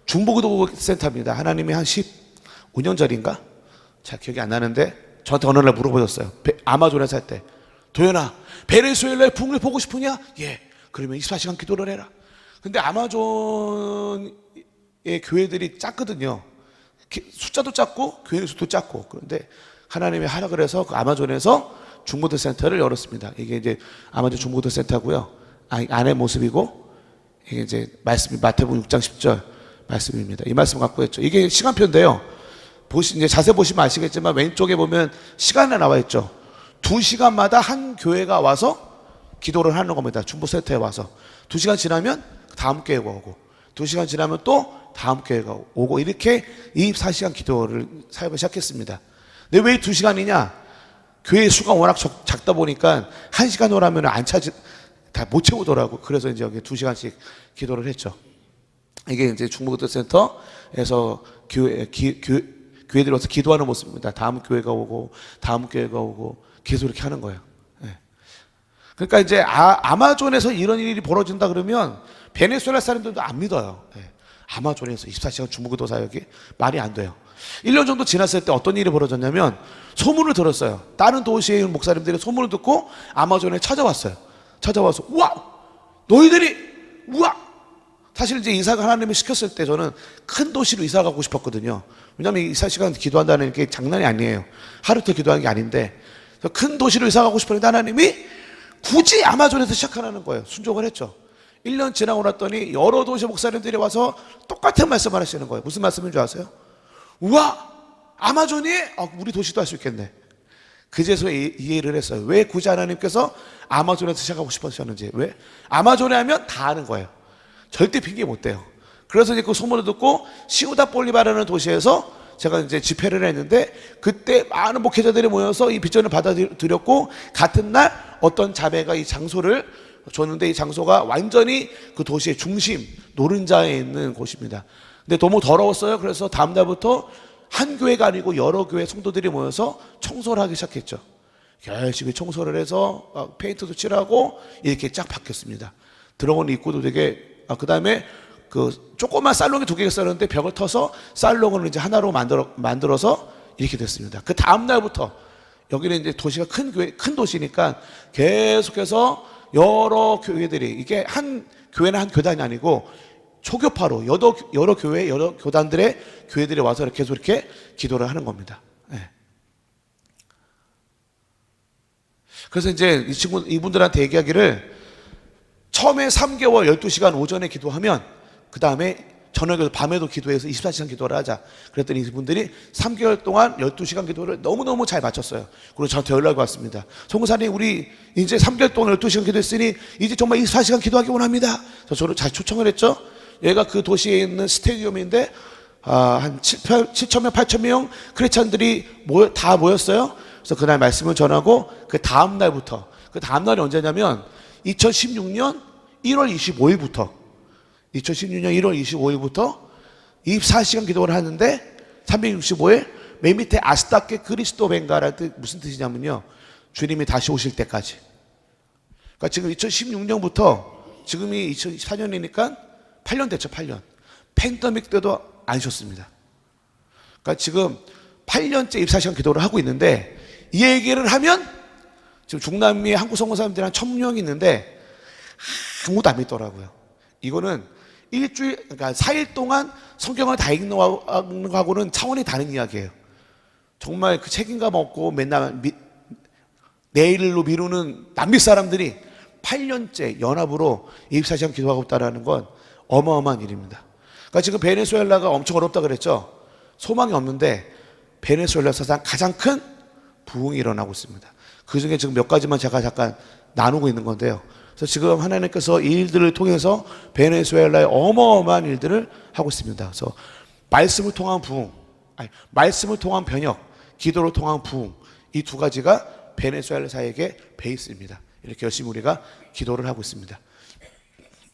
B: 중보기도센터입니다. 하나님이 한 15년 전인가? 잘 기억이 안 나는데 저한테 어느 날 물어보셨어요. 아마존에 살 때. 도연아, 베네수엘라의 풍을 보고 싶으냐? 예. 그러면 24시간 기도를 해라. 근데 아마존의 교회들이 작거든요. 숫자도 작고 교회 수도 작고. 그런데 하나님이 하라 그래서 그 아마존에서 중보도 센터를 열었습니다. 이게 이제 아마존 중보도 센터고요. 안의 모습이고 이게 이제 말씀이 마태복음 6장 10절 말씀입니다. 이 말씀 갖고 했죠. 이게 시간표인데요. 이제 자세히 보시면 아시겠지만 왼쪽에 보면 시간이 나와 있죠. 2시간마다 한 교회가 와서 기도를 하는 겁니다. 중보센터에 와서 2시간 지나면 다음 교회가 오고 2시간 지나면 또 다음 교회가 오고 이렇게 24시간 기도를 사역을 시작했습니다. 근데 왜 2시간이냐? 교회 수가 워낙 작다 보니까 1시간 오라면 다 못 채우더라고. 그래서 이제 여기 2시간씩 기도를 했죠. 이게 이제 중보기도센터에서 교회들이 와서 기도하는 모습입니다. 다음 교회가 오고 다음 교회가 오고 계속 이렇게 하는 거예요. 예. 그러니까 이제 아마존에서 이런 일이 벌어진다 그러면 베네수엘라 사람들도 안 믿어요. 예. 아마존에서 24시간 중보기도 사역이 말이 안 돼요. 1년 정도 지났을 때 어떤 일이 벌어졌냐면 소문을 들었어요. 다른 도시에 있는 목사님들이 소문을 듣고 아마존에 찾아왔어요. 찾아와서 우와 너희들이 우와 사실 이제 이사가 하나님이 시켰을 때 저는 큰 도시로 이사 가고 싶었거든요. 왜냐하면 24시간 기도한다는 게 장난이 아니에요. 하루 더 기도하는 게 아닌데 큰 도시로 이사 가고 싶었는데 하나님이 굳이 아마존에서 시작하라는 거예요. 순종을 했죠. 1년 지나고 났더니 여러 도시 목사님들이 와서 똑같은 말씀을 하시는 거예요. 무슨 말씀인 줄 아세요? 우와 아마존이 우리 도시도 할 수 있겠네. 그제서 이해를 했어요. 왜 굳이 하나님께서 아마존에서 시작하고 싶으셨는지. 왜? 아마존에 하면 다 하는 거예요. 절대 핑계 못 대요. 그래서 이제 그 소문을 듣고 시우다 볼리바라는 도시에서 제가 이제 집회를 했는데 그때 많은 목회자들이 모여서 이 비전을 받아들였고 같은 날 어떤 자매가 이 장소를 줬는데 이 장소가 완전히 그 도시의 중심 노른자에 있는 곳입니다. 근데 너무 더러웠어요. 그래서 다음 날부터 한 교회가 아니고 여러 교회 성도들이 모여서 청소를 하기 시작했죠. 열심히 청소를 해서 페인트도 칠하고 이렇게 쫙 바뀌었습니다. 들어온 입구도 되게 그 다음에 그 조그만 살롱이 2개가 있었는데 벽을 터서 살롱을 이제 하나로 만들어서 이렇게 됐습니다. 그 다음 날부터 여기는 이제 도시가 큰 도시니까 계속해서 여러 교회들이 이게 한 교회는 한 교단이 아니고 초교파로 여러 교회, 여러 교단들의 교회들이 와서 계속 이렇게 기도를 하는 겁니다. 네. 그래서 이제 이분들한테 얘기하기를 처음에 3개월 12시간 오전에 기도하면 그 다음에 저녁에도 밤에도 기도해서 24시간 기도를 하자. 그랬더니 이분들이 3개월 동안 12시간 기도를 너무너무 잘 마쳤어요. 그리고 저한테 연락이 왔습니다. 송사님 우리 이제 3개월 동안 12시간 기도했으니 이제 정말 24시간 기도하기 원합니다. 그래서 저를 잘 초청을 했죠. 얘가 그 도시에 있는 스테디움인데 한 7,000명 8,000명 크리스찬들이 다 모였어요. 그래서 그날 말씀을 전하고 그 다음 날부터 그 다음 날이 언제냐면 2016년 1월 25일부터 24시간 기도를 하는데 365일 맨 밑에 아스타케 그리스도벤가라는 뜻 무슨 뜻이냐면요. 주님이 다시 오실 때까지. 그러니까 지금 2016년부터 지금이 2024년이니까 8년 됐죠. 8년. 팬데믹 때도 안 쉬었습니다. 그러니까 지금 8년째 24시간 기도를 하고 있는데 이 얘기를 하면 지금 중남미에 한국 성도 사람들이 한 1,000명이 있는데 아무도 안 믿더라고요. 이거는 그러니까 4일 동안 성경을 다 읽는 거하고는 차원이 다른 이야기예요. 정말 그 책임감 없고 맨날 내일로 미루는 남미 사람들이 8년째 연합으로 24시간 기도하고 있다는 건 어마어마한 일입니다. 그러니까 지금 베네수엘라가 엄청 어렵다 그랬죠. 소망이 없는데 베네수엘라 사상 가장 큰 부흥이 일어나고 있습니다. 그 중에 지금 몇 가지만 제가 잠깐 나누고 있는 건데요. 그래서 지금 하나님께서 이 일들을 통해서 베네수엘라의 어마어마한 일들을 하고 있습니다. 그래서 말씀을 통한 부흥, 말씀을 통한 변혁, 기도를 통한 부흥, 이 두 가지가 베네수엘라 사역의 베이스입니다. 이렇게 열심히 우리가 기도를 하고 있습니다.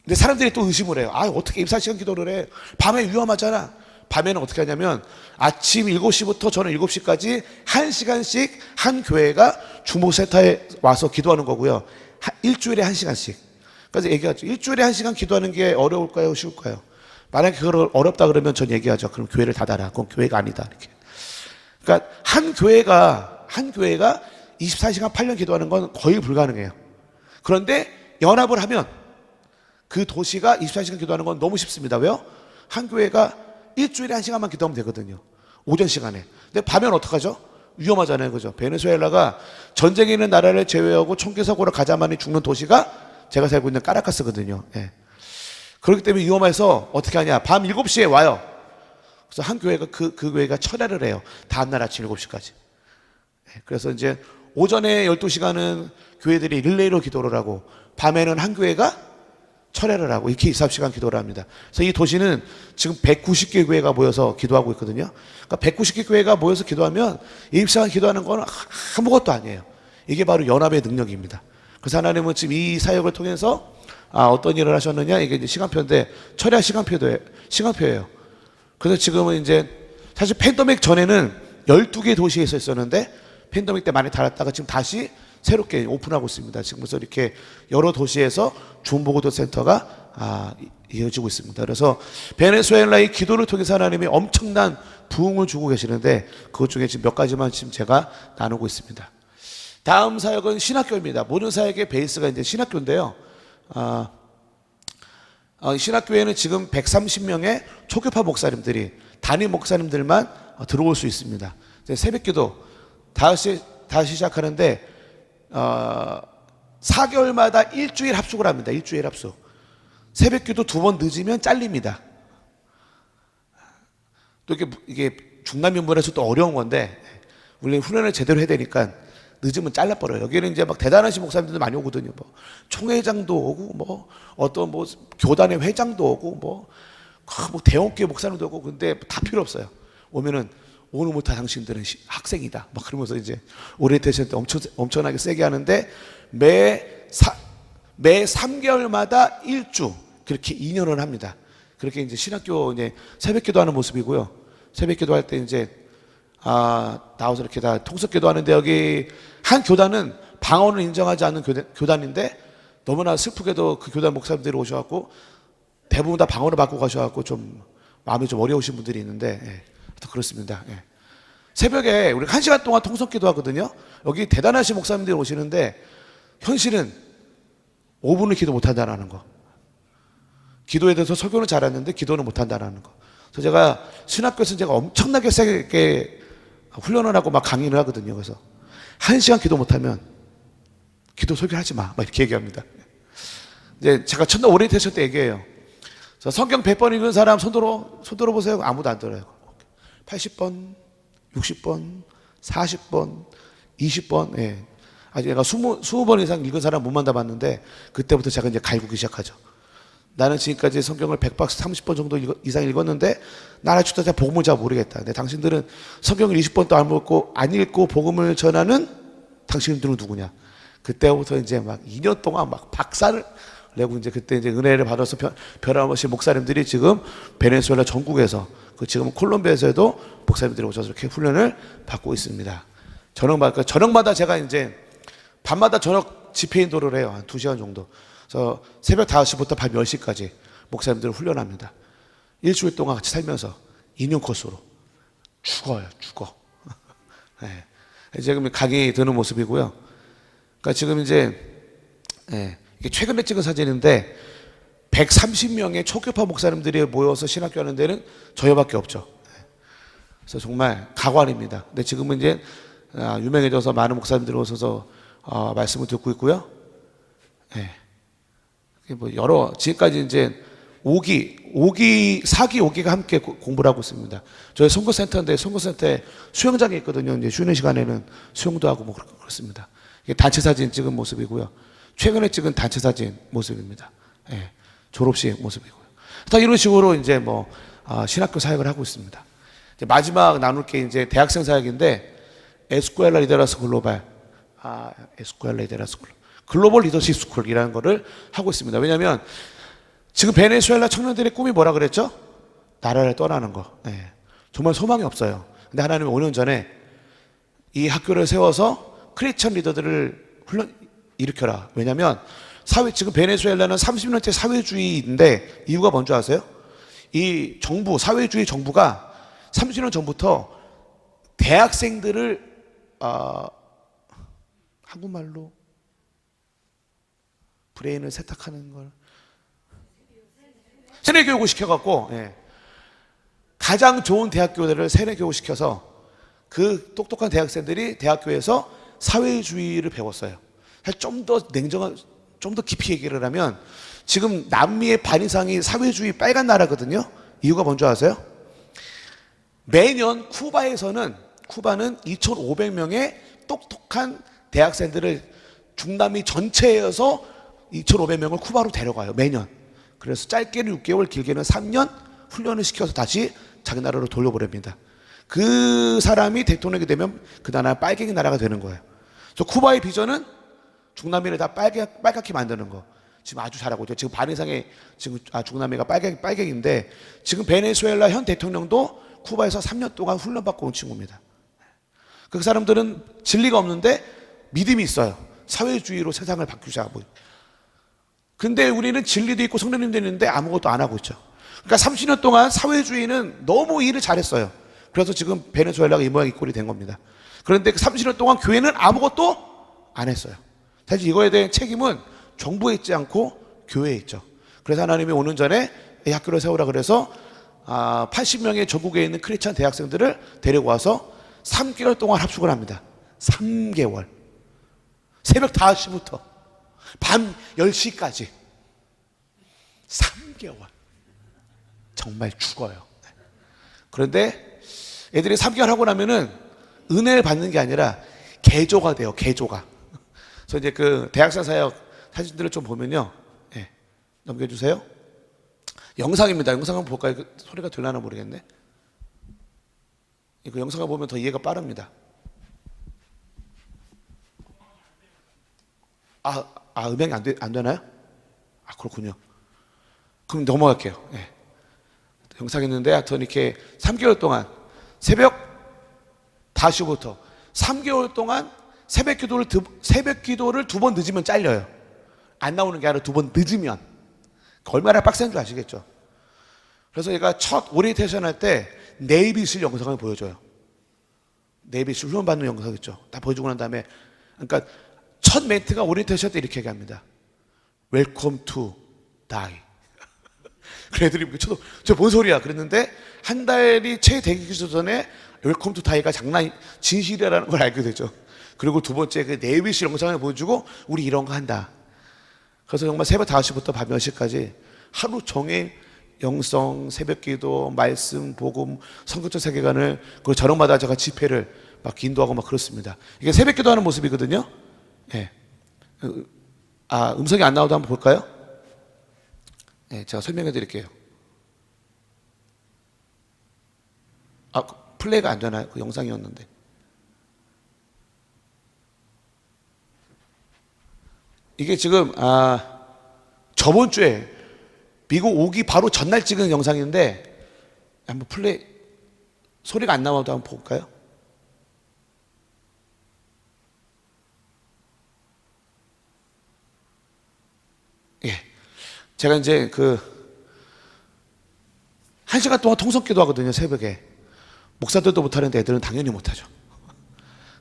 B: 근데 사람들이 또 의심을 해요. 어떻게 24시간 기도를 해? 밤에 위험하잖아. 밤에는 어떻게 하냐면 아침 7시부터 저는 7시까지 1시간씩 한 교회가 중보센터에 와서 기도하는 거고요. 일주일에 1시간씩. 그래서 얘기하죠. 일주일에 1시간 기도하는 게 어려울까요? 쉬울까요? 만약에 그걸 어렵다 그러면 전 얘기하죠. 그럼 교회를 닫아라. 그건 교회가 아니다. 이렇게. 그러니까 한 교회가 24시간 8년 기도하는 건 거의 불가능해요. 그런데 연합을 하면 그 도시가 24시간 기도하는 건 너무 쉽습니다. 왜요? 한 교회가 일주일에 1시간만 기도하면 되거든요. 오전 시간에. 근데 밤에는 어떡하죠? 위험하잖아요. 그죠? 베네수엘라가 전쟁에 있는 나라를 제외하고 총기 사고로 가장 많이 죽는 도시가 제가 살고 있는 까라카스거든요. 예. 그렇기 때문에 위험해서 어떻게 하냐? 밤 7시에 와요. 그래서 한 교회가 그 교회가 철야를 해요. 다음날 아침 7시까지. 예. 그래서 이제 오전에 12시간은 교회들이 릴레이로 기도를 하고 밤에는 한 교회가 철회를 하고 이렇게 24시간 기도를 합니다. 그래서 이 도시는 지금 190개 교회가 모여서 기도하고 있거든요. 그러니까 190개 교회가 모여서 기도하면 24시간 기도하는 건 아무것도 아니에요. 이게 바로 연합의 능력입니다. 그래서 하나님은 지금 이 사역을 통해서 어떤 일을 하셨느냐, 이게 이제 시간표인데 철야 시간표예요. 그래서 지금은 이제 사실 팬데믹 전에는 12개 도시에서 있었는데 팬데믹 때 많이 닳았다가 지금 다시 새롭게 오픈하고 있습니다. 지금 그래서 이렇게 여러 도시에서 중보기도 센터가 이어지고 있습니다. 그래서 베네수엘라의 기도를 통해서 하나님이 엄청난 부흥을 주고 계시는데 그것 중에 지금 몇 가지만 지금 제가 나누고 있습니다. 다음 사역은 신학교입니다. 모든 사역의 베이스가 이제 신학교인데요. 신학교에는 지금 130명의 초교파 목사님들이 담임 목사님들만 들어올 수 있습니다. 새벽기도 다시 시작하는데 4개월마다 일주일 합숙을 합니다. 일주일 합숙. 새벽기도 2번 늦으면 잘립니다. 또 이게 중남인문에서 또 어려운 건데 우리 훈련을 제대로 해야 되니까 늦으면 잘라버려요. 여기는 이제 막 대단하신 목사님들도 많이 오거든요. 뭐 총회장도 오고 뭐 어떤 뭐 교단의 회장도 오고 뭐 대형교회 목사님도 오고 근데 다 필요 없어요. 오면은 오늘부터 당신들은 학생이다. 막 그러면서 이제 오리엔테이션 때 엄청나게 세게 하는데 매 3개월마다 1주 그렇게 2년을 합니다. 그렇게 이제 신학교 이제 새벽기도 하는 모습이고요. 새벽기도 할 때 이제 나와서 이렇게 다 통성기도 하는데 여기 한 교단은 방언을 인정하지 않는 교단인데 너무나 슬프게도 그 교단 목사님들이 오셔갖고 대부분 다 방언을 받고 가셔갖고 좀 마음이 좀 어려우신 분들이 있는데 그렇습니다. 예. 새벽에 우리 1시간 동안 통성기도 하거든요. 여기 대단하신 목사님들이 오시는데 현실은 5분을 기도 못한다는 거. 기도에 대해서 설교는 잘했는데 기도는 못한다는 거. 그래서 제가 신학교에서 제가 엄청나게 세게 훈련을 하고 막 강의를 하거든요. 그래서 1시간 기도 못하면 기도 설교하지 마. 막 이렇게 얘기합니다. 이제 제가 첫날 오리엔테이션 때 얘기해요. 성경 100번 읽은 사람 손 들어보세요. 아무도 안 들어요. 80번, 60번, 40번, 20번, 예. 아직 내가 20번 이상 읽은 사람 못 만나봤는데, 그때부터 제가 이제 갈구기 시작하죠. 나는 지금까지 성경을 130번 정도 이상 읽었는데, 나라 주도자 복음을 잘 모르겠다. 근데 당신들은 성경을 20번도 안 읽고 복음을 전하는 당신들은 누구냐? 그때부터 이제 막 2년 동안 막 박사를 내고 이제 그때 이제 은혜를 받아서 변함없이 목사님들이 지금 베네수엘라 전국에서 지금 콜롬비아에서도 목사님들이 오셔서 이렇게 훈련을 받고 있습니다. 저녁마다 제가 이제 밤마다 저녁 집회 인도를 해요. 한 2시간 정도. 그래서 새벽 5시부터 밤 10시까지 목사님들을 훈련합니다. 일주일 동안 같이 살면서 2년 코스로 죽어. 네. 지금 각이 드는 모습이고요. 그러니까 지금 이제 이게 최근에 찍은 사진인데 130명의 초교파 목사님들이 모여서 신학교 하는 데는 저희밖에 없죠. 그래서 정말 가관입니다. 근데 지금은 이제 유명해져서 많은 목사님들이 오셔서 말씀을 듣고 있고요. 뭐 지금까지 이제 4기, 5기가 함께 공부를 하고 있습니다. 저희 선교센터인데 선교센터에 수영장이 있거든요. 이제 쉬는 시간에는 수영도 하고 뭐 그렇습니다. 이게 단체 사진 찍은 모습이고요. 최근에 찍은 단체 사진 모습입니다. 졸업식 모습이고요. 다 이런 식으로 이제 뭐 신학교 사역을 하고 있습니다. 이제 마지막 나눌 게 이제 대학생 사역인데 에스쿠엘라 리더러스 글로벌, 에스쿠엘라 리더러스 글로벌 리더십 스쿨이라는 거를 하고 있습니다. 왜냐하면 지금 베네수엘라 청년들의 꿈이 뭐라 그랬죠? 나라를 떠나는 거. 정말 소망이 없어요. 근데 하나님이 5년 전에 이 학교를 세워서 크리스천 리더들을 일으켜라. 왜냐하면 지금 베네수엘라는 30년째 사회주의인데 이유가 뭔지 아세요? 이 정부, 사회주의 정부가 30년 전부터 대학생들을 한국말로 브레인을 세탁하는 걸 세뇌교육을 시켜갖고 가장 좋은 대학교들을 세뇌교육을 시켜서 그 똑똑한 대학생들이 대학교에서 사회주의를 배웠어요. 좀 더 냉정한, 좀 더 깊이 얘기를 하면 지금 남미의 반 이상이 사회주의 빨간 나라거든요. 이유가 뭔지 아세요? 매년 쿠바는 2,500명의 똑똑한 대학생들을 중남미 전체에서 2,500명을 쿠바로 데려가요, 매년. 그래서 짧게는 6개월, 길게는 3년 훈련을 시켜서 다시 자기 나라로 돌려보냅니다. 그 사람이 대통령이 되면 그 나라 빨갱이 나라가 되는 거예요. 그래서 쿠바의 비전은 중남미를 다 빨갛게 만드는 거. 지금 아주 잘하고 있죠. 지금 반 이상의 지금 중남미가 빨갱인데, 지금 베네수엘라 현 대통령도 쿠바에서 3년 동안 훈련받고 온 친구입니다. 그 사람들은 진리가 없는데 믿음이 있어요. 사회주의로 세상을 바꾸자고. 근데 우리는 진리도 있고 성령님도 있는데 아무것도 안 하고 있죠. 그러니까 30년 동안 사회주의는 너무 일을 잘했어요. 그래서 지금 베네수엘라가 이 모양 이 꼴이 된 겁니다. 그런데 그 30년 동안 교회는 아무것도 안 했어요. 사실 이거에 대한 책임은 정부에 있지 않고 교회에 있죠. 그래서 하나님이 오는 전에 이 학교를 세우라 그래서 80명의 전국에 있는 크리스찬 대학생들을 데리고 와서 3개월 동안 합숙을 합니다. 3개월. 새벽 5시부터 밤 10시까지 3개월. 정말 죽어요. 그런데 애들이 3개월 하고 나면은 은혜를 받는 게 아니라 개조가 돼요. 개조가. 그래서 이제 그 대학생 사역 사진들을 좀 보면요. 네, 넘겨주세요. 영상입니다. 영상 한번 볼까요? 그 소리가 들려나 모르겠네. 그 영상을 보면 더 이해가 빠릅니다. 음향이 안 되나요? 그렇군요. 그럼 넘어갈게요. 네. 영상이 있는데 하여튼 이렇게 3개월 동안 새벽 5시부터 3개월 동안 새벽 기도를 2번 늦으면 잘려요. 안 나오는 게 아니라 2번 늦으면. 얼마나 빡센 줄 아시겠죠? 그래서 얘가 첫 오리엔테이션 할 때 네이비실 영상을 보여줘요. 네이비실 훈련 받는 영상 있죠. 다 보여주고 난 다음에, 그러니까 첫 멘트가 오리엔테이션 때 이렇게 얘기합니다. Welcome to die. 그 애들이 저 뭔 소리야? 그랬는데 한 달이 채 되기 전에 Welcome to die가 진실이라는 걸 알게 되죠. 그리고 두 번째 그 네이비실 영상을 보여주고 우리 이런 거 한다. 그래서 정말 새벽 5시부터 밤 10시까지 하루 종일 영성, 새벽기도, 말씀, 복음, 성경적 세계관을 그 저녁마다 제가 집회를 막 인도하고 막 그렇습니다. 이게 새벽기도하는 모습이거든요. 예. 음성이 안 나오도 한번 볼까요? 예, 제가 설명해 드릴게요. 플레이가 안 되나요? 그 영상이었는데. 이게 지금 저번 주에 미국 오기 바로 전날 찍은 영상인데, 한번 소리가 안 나와도 한번 볼까요? 예. 제가 이제 1시간 동안 통성기도 하거든요, 새벽에. 목사들도 못하는데 애들은 당연히 못하죠.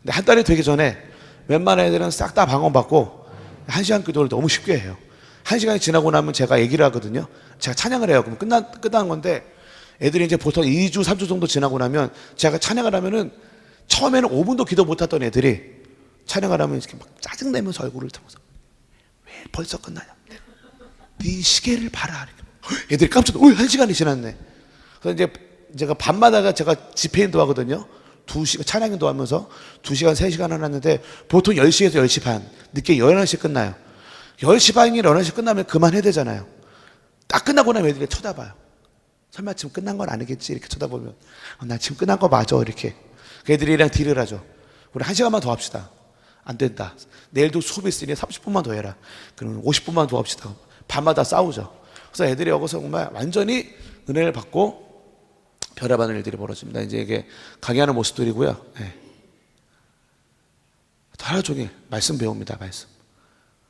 B: 근데 한 달이 되기 전에 웬만한 애들은 싹 다 방언받고 1시간 기도를 너무 쉽게 해요. 1시간이 지나고 나면 제가 얘기를 하거든요. 제가 찬양을 해요. 그럼 끝나는 건데, 애들이 이제 보통 2주, 3주 정도 지나고 나면 제가 찬양을 하면은 처음에는 5분도 기도 못했던 애들이 찬양을 하면 이렇게 막 짜증내면서 얼굴을 타면서 왜 벌써 끝나냐? 네 시계를 봐라. 애들이 깜짝 놀라. 1시간이 지났네. 그래서 이제 제가 밤마다 제가 집회인도 하거든요. 2시간 찬양인도 하면서 2시간, 3시간 하는데 보통 10시에서 10시 반, 늦게 11시 끝나요. 10시 반이나 11시 끝나면 그만해야 되잖아요. 딱 끝나고 나면 애들이 쳐다봐요. 설마 지금 끝난 건 아니겠지? 이렇게 쳐다보면 나 지금 끝난 거 맞아. 이렇게 그 애들이랑 딜을 하죠. 우리 1시간만 더 합시다. 안 된다. 내일도 수업 있으니 30분만 더 해라. 그러면 50분만 더 합시다. 밤마다 싸우죠. 그래서 애들이 여기서 정말 완전히 은혜를 받고 별의받는 일들이 벌어집니다. 이제 이게 강의하는 모습들이고요. 네. 하루 종일 말씀 배웁니다. 말씀.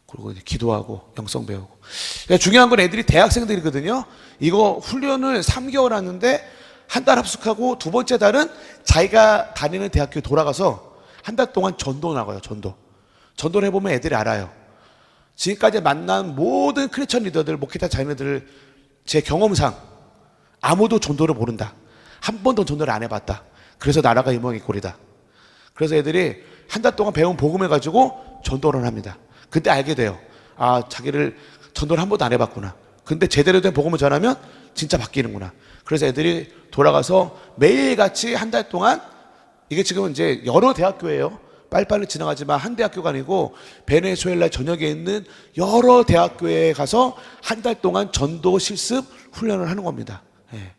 B: 그리고 이제 기도하고 영성 배우고. 그러니까 중요한 건 애들이 대학생들이거든요. 이거 훈련을 3개월 하는데 한 달 합숙하고 두 번째 달은 자기가 다니는 대학교에 돌아가서 한 달 동안 전도 나가요. 전도를 해보면 애들이 알아요. 지금까지 만난 모든 크리스천 리더들, 목회자 자녀들을 제 경험상 아무도 전도를 모른다. 한 번도 전도를 안 해봤다. 그래서 나라가 이 모양이 꼴이다. 그래서 애들이 한 달 동안 배운 복음을 가지고 전도를 합니다. 그때 알게 돼요. 자기를 전도를 한 번도 안 해봤구나. 근데 제대로 된 복음을 전하면 진짜 바뀌는구나. 그래서 애들이 돌아가서 매일같이 한 달 동안, 이게 지금 이제 여러 대학교예요. 빨리빨리 지나가지만 한 대학교가 아니고 베네수엘라 전역에 있는 여러 대학교에 가서 한 달 동안 전도 실습 훈련을 하는 겁니다. 예.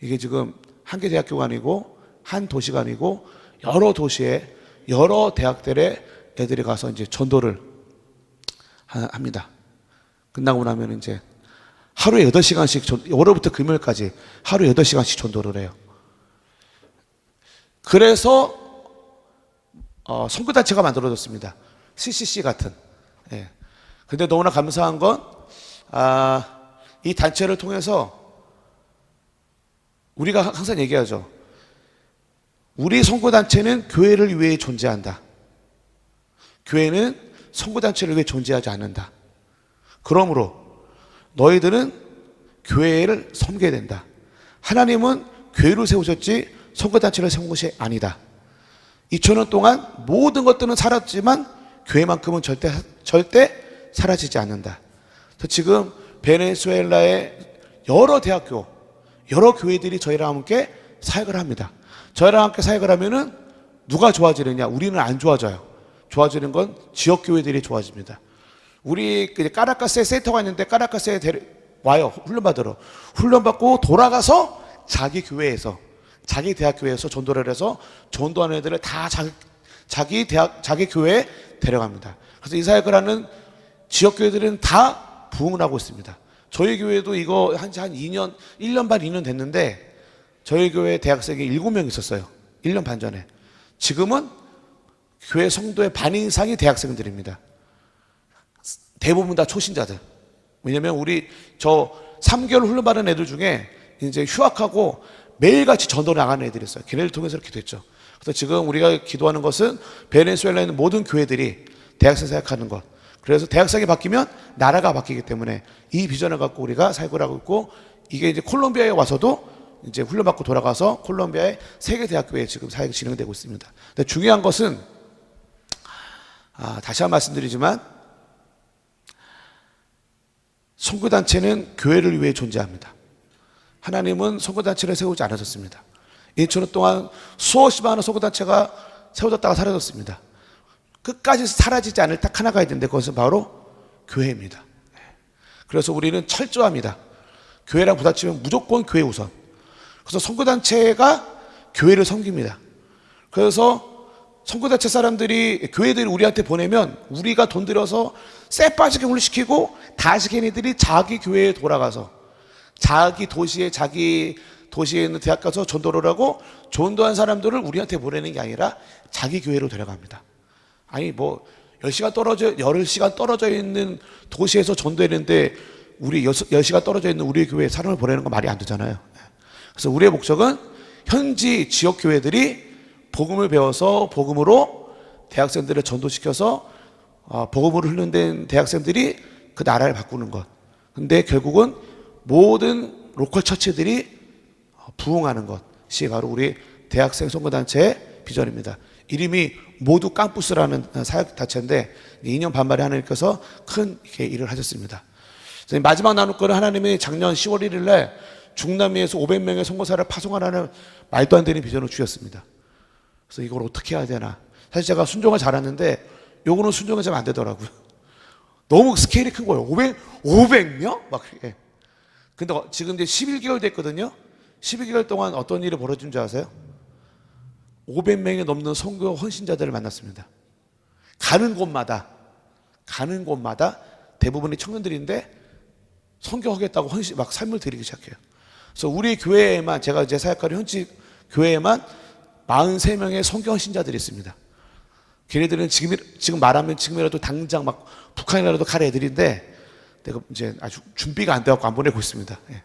B: 이게 지금 한 개 대학교가 아니고 한 도시가 아니고 여러 도시에 여러 대학들의 애들이 가서 이제 전도를 합니다. 끝나고 나면 이제 하루에 8시간씩, 월요일부터 금요일까지 하루에 8시간씩 전도를 해요. 그래서 선교단체가 만들어졌습니다. CCC 같은. 예. 근데 너무나 감사한 건, 이 단체를 통해서 우리가 항상 얘기하죠. 우리 선교단체는 교회를 위해 존재한다. 교회는 선교단체를 위해 존재하지 않는다. 그러므로 너희들은 교회를 섬겨야 된다. 하나님은 교회를 세우셨지 선교단체를 세운 것이 아니다. 2000년 동안 모든 것들은 사라졌지만 교회만큼은 절대 사라지지 않는다. 그래서 지금 베네수엘라의 여러 대학교, 여러 교회들이 저희랑 함께 사역을 합니다. 저희랑 함께 사역을 하면은 누가 좋아지느냐? 우리는 안 좋아져요. 좋아지는 건 지역 교회들이 좋아집니다. 우리 까라카스에 센터가 있는데 까라카스에 와요. 훈련받으러. 훈련받고 돌아가서 자기 교회에서, 자기 대학교에서 전도를 해서 전도하는 애들을 다 자기 대학, 자기 교회에 데려갑니다. 그래서 이 사역을 하는 지역 교회들은 다 부흥을 하고 있습니다. 저희 교회도 이거 한 2년, 1년 반, 2년 됐는데 저희 교회 대학생이 7명 있었어요. 1년 반 전에. 지금은 교회 성도의 반 이상이 대학생들입니다. 대부분 다 초신자들. 왜냐면 우리 저 3개월 훈련받은 애들 중에 이제 휴학하고 매일같이 전도 나가는 애들이 있어요. 걔네를 통해서 이렇게 됐죠. 그래서 지금 우리가 기도하는 것은 베네수엘라에 있는 모든 교회들이 대학생 사역하는 것. 그래서 대학생이 바뀌면 나라가 바뀌기 때문에 이 비전을 갖고 우리가 사역을 하고 있고, 이게 이제 콜롬비아에 와서도 이제 훈련받고 돌아가서 콜롬비아의 세계 대학교에 지금 사역이 진행되고 있습니다. 근데 중요한 것은 다시 한번 말씀드리지만 선교단체는 교회를 위해 존재합니다. 하나님은 선교단체를 세우지 않으셨습니다. 2000년 동안 수없이 많은 선교단체가 세워졌다가 사라졌습니다. 끝까지 사라지지 않을 딱 하나가 있는데 그것은 바로 교회입니다. 그래서 우리는 철저합니다. 교회랑 부딪히면 무조건 교회 우선. 그래서 선교단체가 교회를 섬깁니다. 그래서 선교단체 사람들이, 교회들이 우리한테 보내면 우리가 돈 들여서 쎄 빠지게 훈련시키고 다시 걔네들이 자기 교회에 돌아가서 자기 도시에 있는 대학 가서 전도를 하고 전도한 사람들을 우리한테 보내는 게 아니라 자기 교회로 데려갑니다. 아니 뭐 10시간 떨어져 있는 도시에서 전도했는데 우리 10시간 떨어져 있는 우리 교회에 사람을 보내는 건 말이 안 되잖아요. 그래서 우리의 목적은 현지 지역 교회들이 복음을 배워서 복음으로 대학생들을 전도시켜서 복음으로 훈련된 대학생들이 그 나라를 바꾸는 것. 근데 결국은 모든 로컬 처치들이 부흥하는 것이 바로 우리 대학생 선교단체의 비전입니다. 이름이 모두 깜푸스라는 사역단체인데 2년 반 만에 하나님께서 큰 일을 하셨습니다. 마지막 나눌 거는 하나님이 작년 10월 1일 날 중남미에서 500명의 선교사를 파송하라는 말도 안 되는 비전을 주셨습니다. 그래서 이걸 어떻게 해야 되나. 사실 제가 순종을 잘하는데 요거는 순종이 잘 안 되더라고요. 너무 스케일이 큰 거예요. 500명? 막 그렇게. 근데 지금 이제 11개월 됐거든요. 12개월 동안 어떤 일이 벌어진 줄 아세요? 500명이 넘는 선교 헌신자들을 만났습니다. 가는 곳마다 대부분이 청년들인데 선교하겠다고 막 삶을 드리기 시작해요. 그래서 우리 교회에만, 제가 이제 사역하는 현지 교회에만 43명의 선교 헌신자들이 있습니다. 걔네들은 지금 말하면 지금이라도 당장 막 북한이라도 갈 애들인데 내가 이제 아주 준비가 안 돼갖고 안 보내고 있습니다. 예.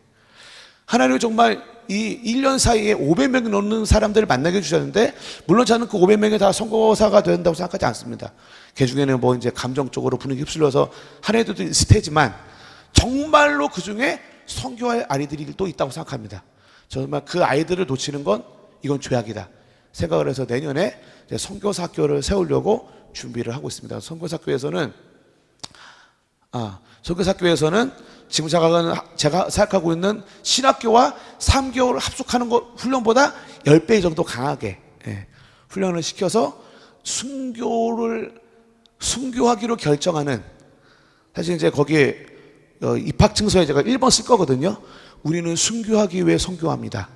B: 하나님이 정말 이 1년 사이에 500명이 넘는 사람들을 만나게 해주셨는데, 물론 저는 그 500명이 다 선교사가 된다고 생각하지 않습니다. 그 중에는 뭐 이제 감정적으로 분위기 휩쓸려서 하는 애들도 있을 테지만, 정말로 그 중에 선교할 아이들이 또 있다고 생각합니다. 정말 그 아이들을 놓치는 건 이건 죄악이다 생각을 해서 내년에 선교사 학교를 세우려고 준비를 하고 있습니다. 선교사 학교에서는 지금 제가 생각하고 있는 신학교와 3개월 합숙하는 거 훈련보다 10배 정도 강하게 훈련을 시켜서 순교하기로 결정하는, 사실 이제 거기에 입학 증서에 제가 1번 쓸 거거든요. 우리는 순교하기 위해 선교합니다.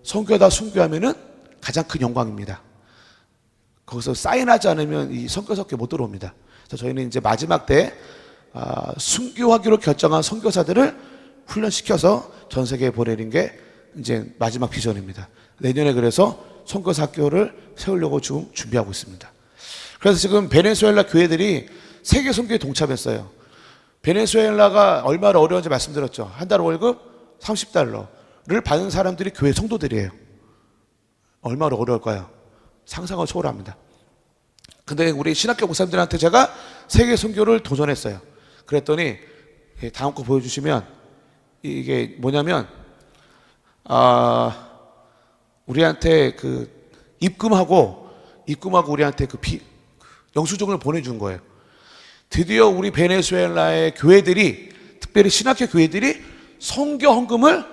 B: 선교하다 순교하면은 가장 큰 영광입니다. 거기서 사인하지 않으면 이 선교사학교 못 들어옵니다. 그래서 저희는 이제 마지막 때 순교하기로 결정한 선교사들을 훈련시켜서 전 세계에 보내는 게 이제 마지막 비전입니다. 내년에 그래서 선교사학교를 세우려고 지금 준비하고 있습니다. 그래서 지금 베네수엘라 교회들이 세계 선교에 동참했어요. 베네수엘라가 얼마나 어려운지 말씀드렸죠. 한 달 월급 30달러를 받는 사람들이 교회 성도들이에요. 얼마나 어려울까요? 상상을 초월합니다. 근데 우리 신학교 목사님들한테 제가 세계 선교를 도전했어요. 그랬더니 다음 거 보여주시면 이게 뭐냐면 우리한테 그 입금하고 우리한테 그 영수증을 보내준 거예요. 드디어 우리 베네수엘라의 교회들이, 특별히 신학교 교회들이 선교 헌금을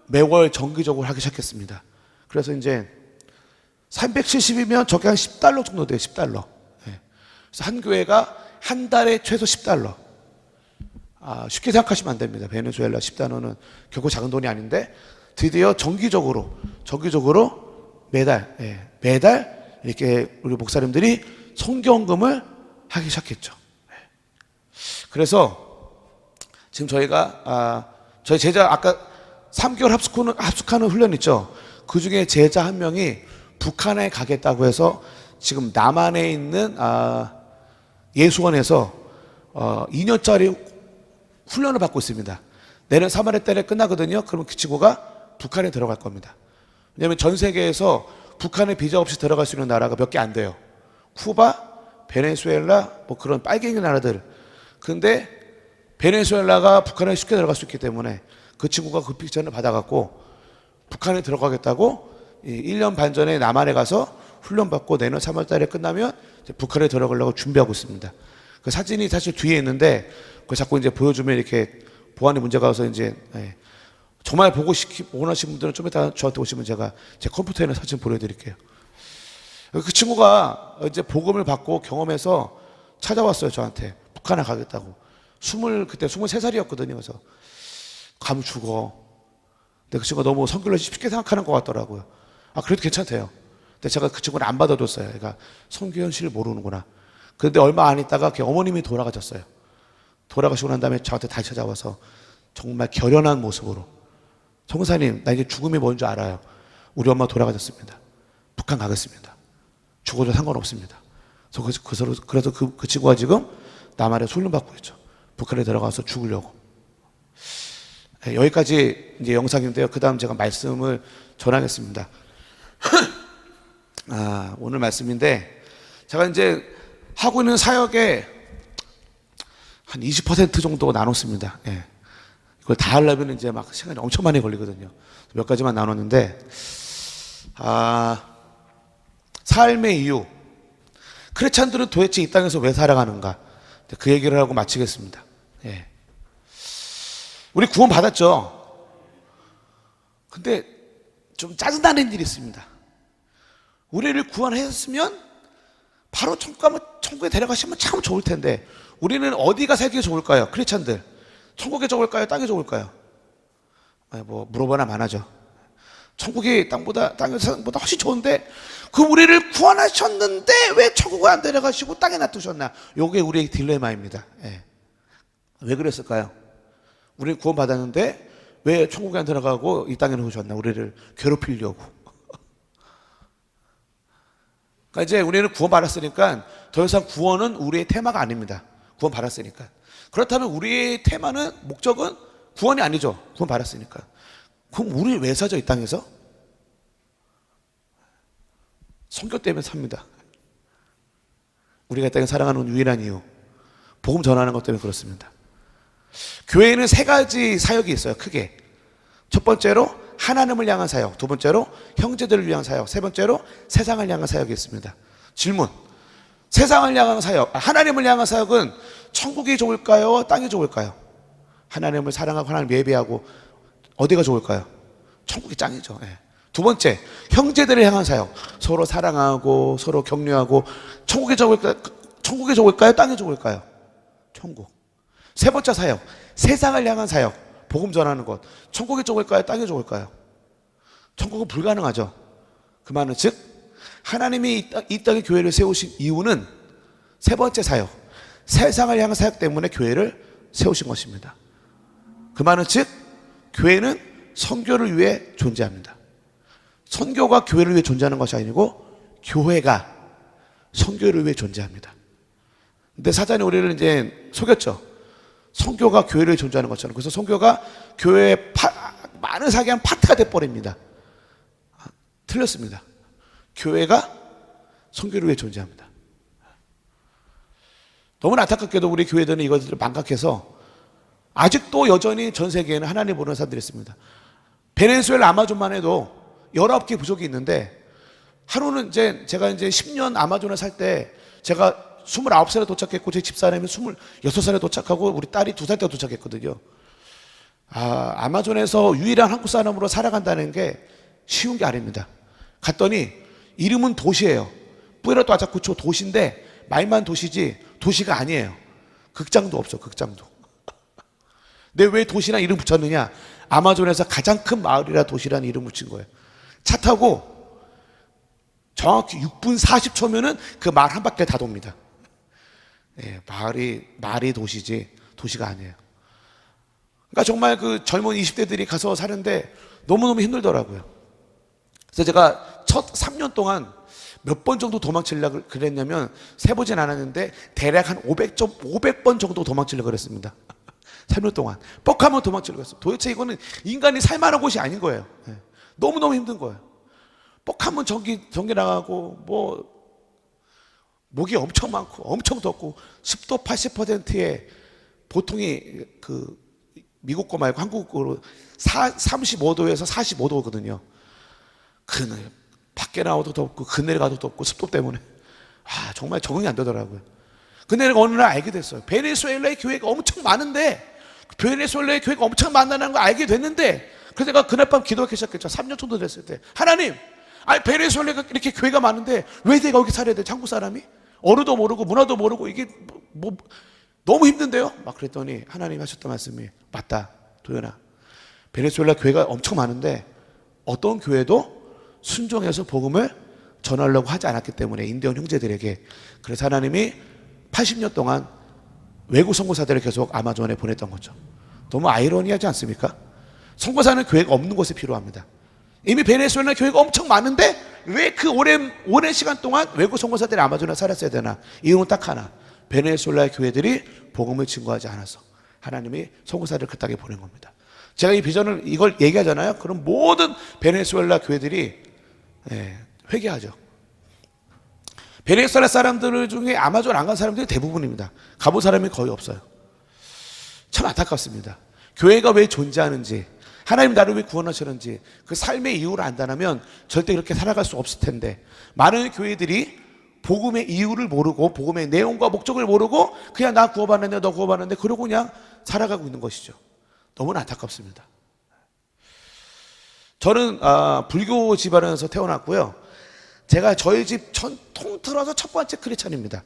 B: 매월 정기적으로 하기 시작했습니다. 그래서 이제 370이면 저게 한 10달러 정도 돼요. 10달러. 그래서 한 교회가 한 달에 최소 10달러. 쉽게 생각하시면 안 됩니다. 베네수엘라 10달러는 결코 작은 돈이 아닌데, 드디어 정기적으로 매달 이렇게 우리 목사님들이 선교헌금을 하기 시작했죠. 그래서 지금 저희가 저희 제자 아까 3개월 합숙하는 훈련 있죠. 그 중에 제자 한 명이 북한에 가겠다고 해서 지금 남한에 있는 예수원에서 2년짜리 훈련을 받고 있습니다. 내년 3월에 달에 끝나거든요. 그러면 그 친구가 북한에 들어갈 겁니다. 왜냐하면 전 세계에서 북한에 비자 없이 들어갈 수 있는 나라가 몇 개 안 돼요. 쿠바, 베네수엘라, 뭐 그런 빨갱이 나라들. 근데 베네수엘라가 북한에 쉽게 들어갈 수 있기 때문에 그 친구가 그 비자를 받아갖고 북한에 들어가겠다고 1년 반 전에 남한에 가서 훈련받고 내년 3월 달에 끝나면 이제 북한에 들어가려고 준비하고 있습니다. 그 사진이 사실 뒤에 있는데 그 자꾸 이제 보여주면 이렇게 보안에 문제가 와서 이제 정말 원하시는 분들은 좀 이따 저한테 오시면 제가 제 컴퓨터에 있는 사진 보내드릴게요. 그 친구가 이제 복음을 받고 경험해서 찾아왔어요. 저한테 북한에 가겠다고. 그때 23살이었거든요. 그래서 가면 죽어. 근데 그 친구가 너무 선교를 쉽게 생각하는 것 같더라고요. 그래도 괜찮대요. 근데 제가 그 친구를 안 받아줬어요. 그러니까 선교 현실을 모르는구나. 그런데 얼마 안 있다가 걔 어머님이 돌아가셨어요. 돌아가시고 난 다음에 저한테 다시 찾아와서 정말 결연한 모습으로, 성사님, 나 이제 죽음이 뭔지 알아요. 우리 엄마 돌아가셨습니다. 북한 가겠습니다. 죽어도 상관없습니다. 그래서 그 친구가 지금 남한에서 훈련받고 있죠. 북한에 들어가서 죽으려고. 여기까지 이제 영상인데요. 그 다음 제가 말씀을 전하겠습니다. 오늘 말씀인데, 제가 이제 하고 있는 사역에 한 20% 정도 나눴습니다. 이걸 다 하려면 이제 막 시간이 엄청 많이 걸리거든요. 몇 가지만 나눴는데, 삶의 이유. 크리스찬들은 도대체 이 땅에서 왜 살아가는가? 그 얘기를 하고 마치겠습니다. 우리 구원 받았죠. 근데 좀 짜증나는 일이 있습니다. 우리를 구원하셨으면 바로 천국에 데려가시면 참 좋을 텐데, 우리는 어디가 살기 좋을까요? 크리스찬들 천국에 좋을까요? 땅에 좋을까요? 뭐 물어보나 마나죠. 천국이 땅보다 훨씬 좋은데, 그 우리를 구원하셨는데 왜 천국에 안 데려가시고 땅에 놔두셨나? 요게 우리의 딜레마입니다. 왜 그랬을까요? 우리는 구원 받았는데 왜 천국에 안 들어가고 이 땅에 놓으셨나? 우리를 괴롭히려고. 그러니까 이제 우리는 구원 받았으니까 더 이상 구원은 우리의 테마가 아닙니다. 구원 받았으니까. 그렇다면 우리의 테마는, 목적은 구원이 아니죠. 구원 받았으니까. 그럼 우리 왜 사죠, 이 땅에서? 선교 때문에 삽니다. 우리가 이 땅에 살아가는 유일한 이유, 복음 전하는 것 때문에 그렇습니다. 교회에는 3가지 사역이 있어요, 크게. 첫 번째로 하나님을 향한 사역, 두 번째로 형제들을 위한 사역, 세 번째로 세상을 향한 사역이 있습니다. 질문. 세상을 향한 사역, 하나님을 향한 사역은 천국이 좋을까요? 땅이 좋을까요? 하나님을 사랑하고 하나님을 예배하고 어디가 좋을까요? 천국이 짱이죠. 두 번째, 형제들을 향한 사역. 서로 사랑하고 서로 격려하고. 천국에 좋을까요? 땅에 좋을까요? 천국. 세 번째 사역, 세상을 향한 사역. 복음 전하는 것. 천국에 좋을까요? 땅에 좋을까요? 천국은 불가능하죠. 그 말은 즉 하나님이 이 땅에 교회를 세우신 이유는 세 번째 사역, 세상을 향한 사역 때문에 교회를 세우신 것입니다. 그 말은 즉 교회는 선교를 위해 존재합니다. 선교가 교회를 위해 존재하는 것이 아니고 교회가 선교를 위해 존재합니다. 근데 사단이 우리를 이제 속였죠. 선교가 교회를 위해 존재하는 것처럼. 그래서 선교가 교회의 많은 사기한 파트가 돼버립니다. 틀렸습니다. 교회가 선교를 위해 존재합니다. 너무나 안타깝게도 우리 교회들은 이것들을 망각해서 아직도 여전히 전 세계에는 하나님 모르는 사람들이 있습니다. 베네수엘라 아마존만 해도 19개 부족이 있는데 하루는 제가 이제 10년 아마존에 살 때 제가 29살에 도착했고 제 집사람이 26살에 도착하고 우리 딸이 2살 때 도착했거든요. 아마존에서 유일한 한국 사람으로 살아간다는 게 쉬운 게 아닙니다. 갔더니 이름은 도시예요. 뿌에르토 아자쿠초 도시인데 말만 도시지 도시가 아니에요. 극장도 없어, 극장도. 근데 왜 도시란 이름 붙였느냐? 아마존에서 가장 큰 마을이라 도시라는 이름 붙인 거예요. 차 타고 정확히 6분 40초면은 그 마을 한 바퀴 다 돕니다. 예, 말이 도시지 도시가 아니에요. 그러니까 정말 그 젊은 20대들이 가서 사는데 너무너무 힘들더라고요. 그래서 제가 첫 3년 동안 몇 번 정도 도망치려고 그랬냐면 세보진 않았는데 대략 한 500번 정도 도망치려고 그랬습니다. 3년 동안 뻑하면 도망치려고 했어요. 도대체 이거는 인간이 살만한 곳이 아닌 거예요. 예. 너무너무 힘든 거예요. 뻑하면 전기 나가고 뭐 모기 엄청 많고 엄청 덥고 습도 80%의 보통이 그 미국 거 말고 한국 거로 35도에서 45도거든요. 그늘 밖에 나와도 덥고 그늘 가도 덥고 습도 때문에 정말 적응이 안 되더라고요. 근데 내가 어느 날 알게 됐어요. 베네수엘라의 교회가 엄청 많은데 베네수엘라의 교회가 엄청 많다는 걸 알게 됐는데 그래서 제가 그날 밤 기도하기 시작했죠. 3년 정도 됐을 때 하나님, 베네수엘라가 이렇게 교회가 많은데 왜 내가 여기 살아야 돼? 한국 사람이? 언어도 모르고 문화도 모르고 이게 뭐 너무 힘든데요? 막 그랬더니 하나님 하셨던 말씀이 맞다 도연아, 베네수엘라 교회가 엄청 많은데 어떤 교회도 순종해서 복음을 전하려고 하지 않았기 때문에 인디언 형제들에게. 그래서 하나님이 80년 동안 외국 선교사들을 계속 아마존에 보냈던 거죠. 너무 아이러니하지 않습니까? 선교사는 교회가 없는 곳에 필요합니다. 이미 베네수엘라 교회가 엄청 많은데 왜 그 오랜 시간 동안 외국 선교사들이 아마존에 살았어야 되나? 이유는 딱 하나, 베네수엘라의 교회들이 복음을 증거하지 않아서 하나님이 선교사들을 그 땅에 보낸 겁니다. 제가 이 비전을 이걸 얘기하잖아요. 그럼 모든 베네수엘라 교회들이 회개하죠. 베네수엘라 사람들 중에 아마존 안 간 사람들이 대부분입니다. 가본 사람이 거의 없어요. 참 안타깝습니다. 교회가 왜 존재하는지, 하나님 나를 왜 구원하셨는지 그 삶의 이유를 안다면 절대 그렇게 살아갈 수 없을 텐데 많은 교회들이 복음의 이유를 모르고 복음의 내용과 목적을 모르고 그냥 나 구원받는데 너 구원받는데 그러고 그냥 살아가고 있는 것이죠. 너무나 안타깝습니다. 저는 불교 집안에서 태어났고요. 제가 저희 집 통틀어서 첫 번째 크리스찬입니다.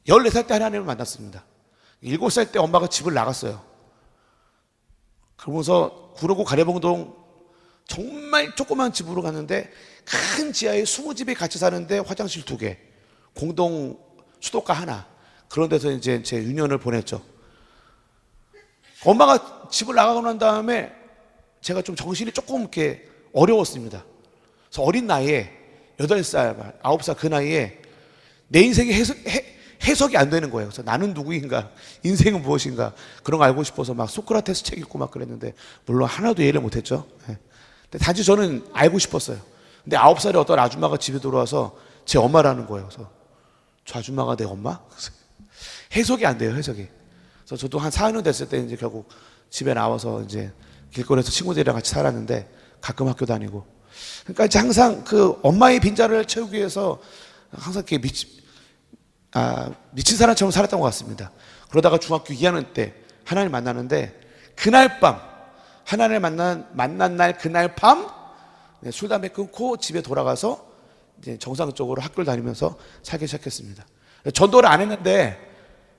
B: 14살 때 하나님을 만났습니다. 7살 때 엄마가 집을 나갔어요. 그러면서 구로구 가래봉동 정말 조그만 집으로 갔는데 큰 지하에 20집이 같이 사는데 화장실 2개, 공동 수도가 하나, 그런 데서 이제 제 유년을 보냈죠. 엄마가 집을 나가고 난 다음에 제가 좀 정신이 조금 이렇게 어려웠습니다. 그래서 어린 나이에 8살, 9살 그 나이에 내 인생이 해석이 안 되는 거예요. 그래서 나는 누구인가, 인생은 무엇인가 그런 거 알고 싶어서 막 소크라테스 책 읽고 막 그랬는데 물론 하나도 이해를 못했죠. 근데 단지 저는 알고 싶었어요. 근데 9살에 어떤 아줌마가 집에 들어와서 제 엄마라는 거예요. 그래서 저 아줌마가 내 엄마? 해석이 안 돼요, 해석이. 그래서 저도 한 4년 됐을 때 이제 결국 집에 나와서 이제 길거리에서 친구들이랑 같이 살았는데 가끔 학교 다니고. 그러니까 이제 항상 그 엄마의 빈자리를 채우기 위해서 항상 이렇게 미친 사람처럼 살았던 것 같습니다. 그러다가 중학교 2학년 때 하나님 만나는데 그날 밤 하나님을 만난 날 그날 밤 술 담배 끊고 집에 돌아가서 이제 정상적으로 학교를 다니면서 살기 시작했습니다. 전도를 안 했는데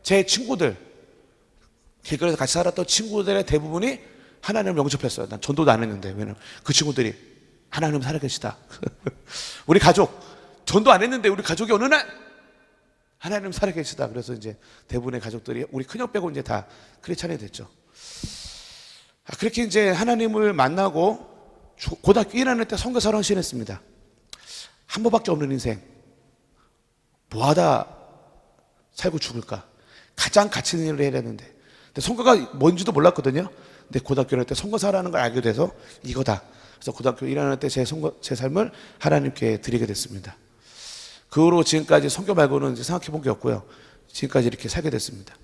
B: 제 친구들, 길거리에서 같이 살았던 친구들의 대부분이 하나님을 영접했어요. 난 전도도 안 했는데. 왜냐면 그 친구들이 하나님 살아계시다. 우리 가족 전도 안 했는데 우리 가족이 어느 날 하나님 살아계시다. 그래서 이제 대부분의 가족들이 우리 큰형 빼고 이제 다 크리스찬이 됐죠. 그렇게 이제 하나님을 만나고 고등학교 1학년 때 선교사로 헌신했습니다. 한 번밖에 없는 인생 뭐하다 살고 죽을까? 가장 가치 있는 일을 해야 되는데, 근데 선교가 뭔지도 몰랐거든요. 근데 고등학교 1학년 때 선교사라는 걸 알게 돼서 이거다. 그래서 고등학교 1학년 때 제 삶을 하나님께 드리게 됐습니다. 그 후로 지금까지 선교 말고는 이제 생각해 본 게 없고요. 지금까지 이렇게 살게 됐습니다.